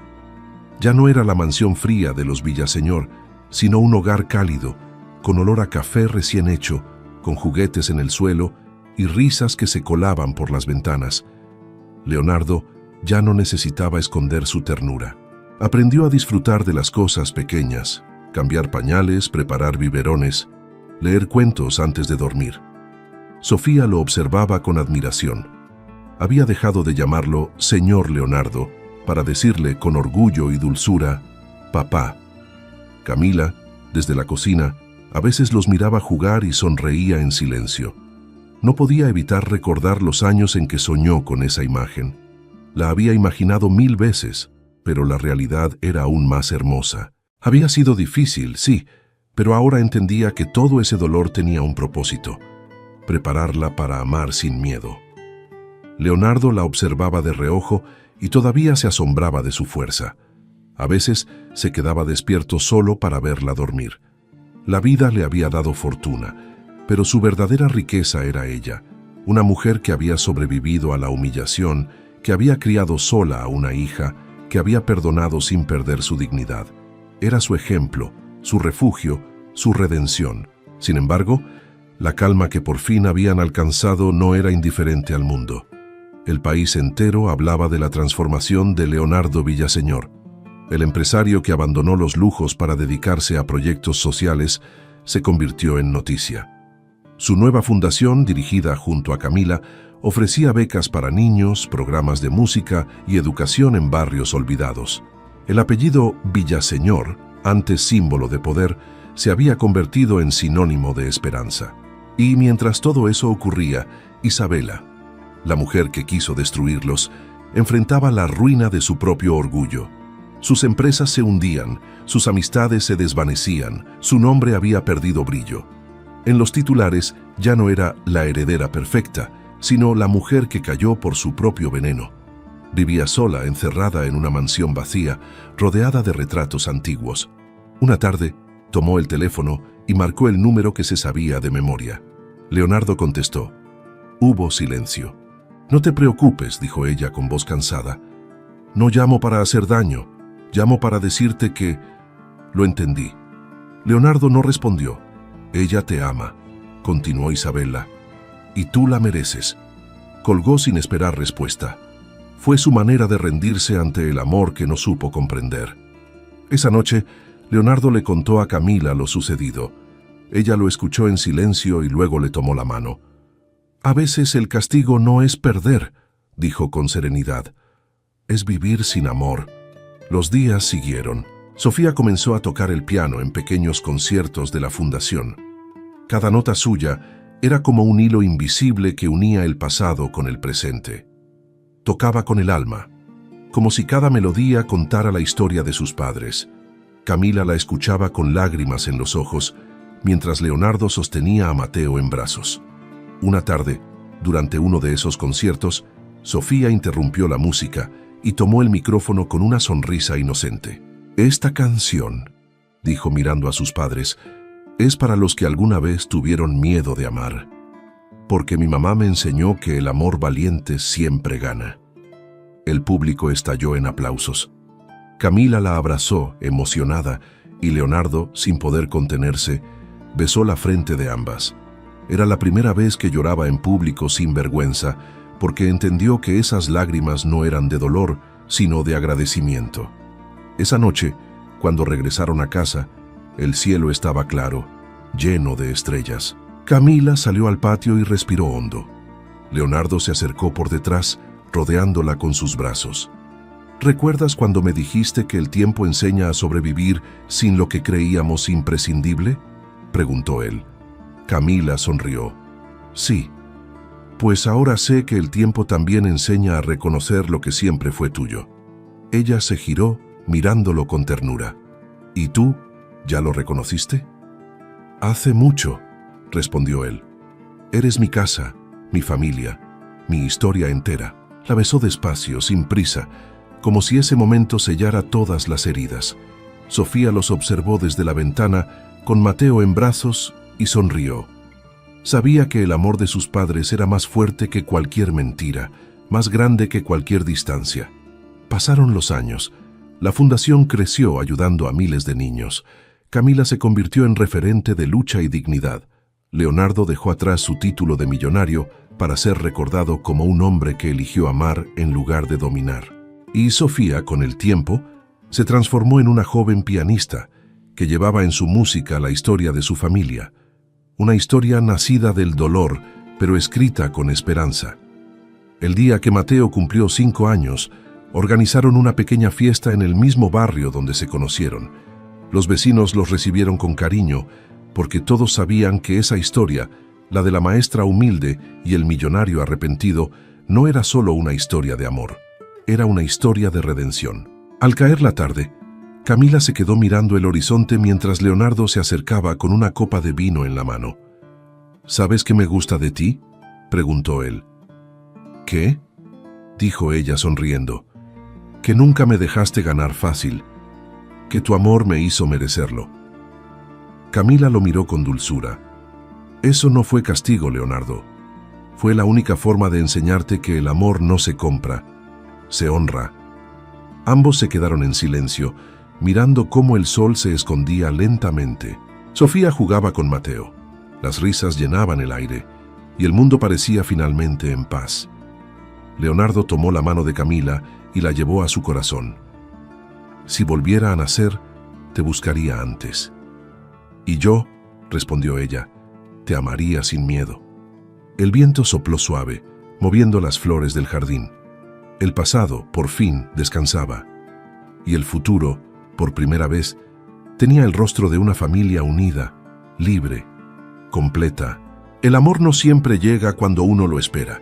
Ya no era la mansión fría de los Villaseñor, sino un hogar cálido, con olor a café recién hecho, con juguetes en el suelo y risas que se colaban por las ventanas. Leonardo ya no necesitaba esconder su ternura. Aprendió a disfrutar de las cosas pequeñas, cambiar pañales, preparar biberones, leer cuentos antes de dormir. Sofía lo observaba con admiración. Había dejado de llamarlo señor Leonardo para decirle con orgullo y dulzura, papá. Camila, desde la cocina, a veces los miraba jugar y sonreía en silencio. No podía evitar recordar los años en que soñó con esa imagen. La había imaginado 1000 veces, pero la realidad era aún más hermosa. Había sido difícil, sí, pero ahora entendía que todo ese dolor tenía un propósito: prepararla para amar sin miedo. Leonardo la observaba de reojo y todavía se asombraba de su fuerza. A veces se quedaba despierto solo para verla dormir. La vida le había dado fortuna, pero su verdadera riqueza era ella, una mujer que había sobrevivido a la humillación, que había criado sola a una hija, que había perdonado sin perder su dignidad. Era su ejemplo, su refugio, su redención. Sin embargo, la calma que por fin habían alcanzado no era indiferente al mundo. El país entero hablaba de la transformación de Leonardo Villaseñor. El empresario que abandonó los lujos para dedicarse a proyectos sociales se convirtió en noticia. Su nueva fundación, dirigida junto a Camila, ofrecía becas para niños, programas de música y educación en barrios olvidados. El apellido Villaseñor, antes símbolo de poder, se había convertido en sinónimo de esperanza. Y mientras todo eso ocurría, Isabela, la mujer que quiso destruirlos, enfrentaba la ruina de su propio orgullo. Sus empresas se hundían, sus amistades se desvanecían, su nombre había perdido brillo. En los titulares ya no era la heredera perfecta, sino la mujer que cayó por su propio veneno. Vivía sola, encerrada en una mansión vacía, rodeada de retratos antiguos. Una tarde, tomó el teléfono y marcó el número que se sabía de memoria. Leonardo contestó. Hubo silencio. «No te preocupes», dijo ella con voz cansada. «No llamo para hacer daño, llamo para decirte que...» «Lo entendí». Leonardo no respondió. «Ella te ama», continuó Isabela, «y tú la mereces». Colgó sin esperar respuesta. Fue su manera de rendirse ante el amor que no supo comprender. Esa noche, Leonardo le contó a Camila lo sucedido. Ella lo escuchó en silencio y luego le tomó la mano. «A veces el castigo no es perder», dijo con serenidad. «Es vivir sin amor». Los días siguieron. Sofía comenzó a tocar el piano en pequeños conciertos de la fundación. Cada nota suya era como un hilo invisible que unía el pasado con el presente. Tocaba con el alma, como si cada melodía contara la historia de sus padres. Camila la escuchaba con lágrimas en los ojos, mientras Leonardo sostenía a Mateo en brazos. Una tarde, durante uno de esos conciertos, Sofía interrumpió la música y tomó el micrófono con una sonrisa inocente. «Esta canción», dijo mirando a sus padres, «es para los que alguna vez tuvieron miedo de amar, porque mi mamá me enseñó que el amor valiente siempre gana». El público estalló en aplausos. Camila la abrazó, emocionada, y Leonardo, sin poder contenerse, besó la frente de ambas. Era la primera vez que lloraba en público sin vergüenza, porque entendió que esas lágrimas no eran de dolor, sino de agradecimiento. Esa noche, cuando regresaron a casa, el cielo estaba claro, lleno de estrellas. Camila salió al patio y respiró hondo. Leonardo se acercó por detrás, rodeándola con sus brazos. «¿Recuerdas cuando me dijiste que el tiempo enseña a sobrevivir sin lo que creíamos imprescindible?», preguntó él. Camila sonrió. «Sí, pues ahora sé que el tiempo también enseña a reconocer lo que siempre fue tuyo». Ella se giró, mirándolo con ternura. «¿Y tú, ya lo reconociste?» «Hace mucho», respondió él. «Eres mi casa, mi familia, mi historia entera». La besó despacio, sin prisa, como si ese momento sellara todas las heridas. Sofía los observó desde la ventana, con Mateo en brazos, y sonrió. Sabía que el amor de sus padres era más fuerte que cualquier mentira, más grande que cualquier distancia. Pasaron los años. La fundación creció ayudando a miles de niños. Camila se convirtió en referente de lucha y dignidad. Leonardo dejó atrás su título de millonario para ser recordado como un hombre que eligió amar en lugar de dominar. Y Sofía, con el tiempo, se transformó en una joven pianista que llevaba en su música la historia de su familia. Una historia nacida del dolor, pero escrita con esperanza. El día que Mateo cumplió 5 años, organizaron una pequeña fiesta en el mismo barrio donde se conocieron. Los vecinos los recibieron con cariño, porque todos sabían que esa historia, la de la maestra humilde y el millonario arrepentido, no era solo una historia de amor, era una historia de redención. Al caer la tarde, Camila se quedó mirando el horizonte mientras Leonardo se acercaba con una copa de vino en la mano. «¿Sabes qué me gusta de ti?», preguntó él. «¿Qué?», dijo ella sonriendo. «Que nunca me dejaste ganar fácil, que tu amor me hizo merecerlo». Camila lo miró con dulzura. «Eso no fue castigo, Leonardo. Fue la única forma de enseñarte que el amor no se compra, se honra. Ambos se quedaron en silencio, mirando cómo el sol se escondía lentamente. Sofía jugaba con Mateo. Las risas llenaban el aire, y el mundo parecía finalmente en paz. Leonardo tomó la mano de Camila y la llevó a su corazón. Si volviera a nacer, te buscaría antes. Y yo, respondió ella, te amaría sin miedo. El viento sopló suave, moviendo las flores del jardín. El pasado, por fin, descansaba. Y el futuro, por primera vez, tenía el rostro de una familia unida, libre, completa. El amor no siempre llega cuando uno lo espera,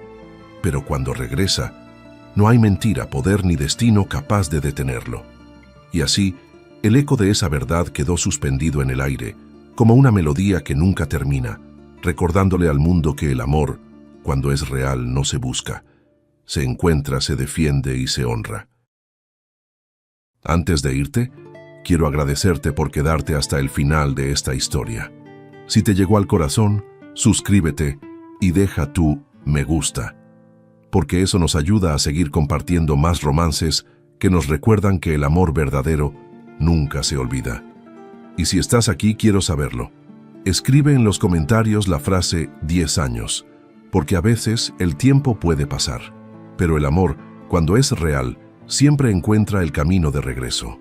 pero cuando regresa, no hay mentira, poder ni destino capaz de detenerlo. Y así, el eco de esa verdad quedó suspendido en el aire, como una melodía que nunca termina, recordándole al mundo que el amor, cuando es real, no se busca, se encuentra, se defiende y se honra. Antes de irte, quiero agradecerte por quedarte hasta el final de esta historia. Si te llegó al corazón, suscríbete y deja tu me gusta, porque eso nos ayuda a seguir compartiendo más romances que nos recuerdan que el amor verdadero nunca se olvida. Y si estás aquí, quiero saberlo. Escribe en los comentarios la frase 10 años, porque a veces el tiempo puede pasar, pero el amor, cuando es real, siempre encuentra el camino de regreso.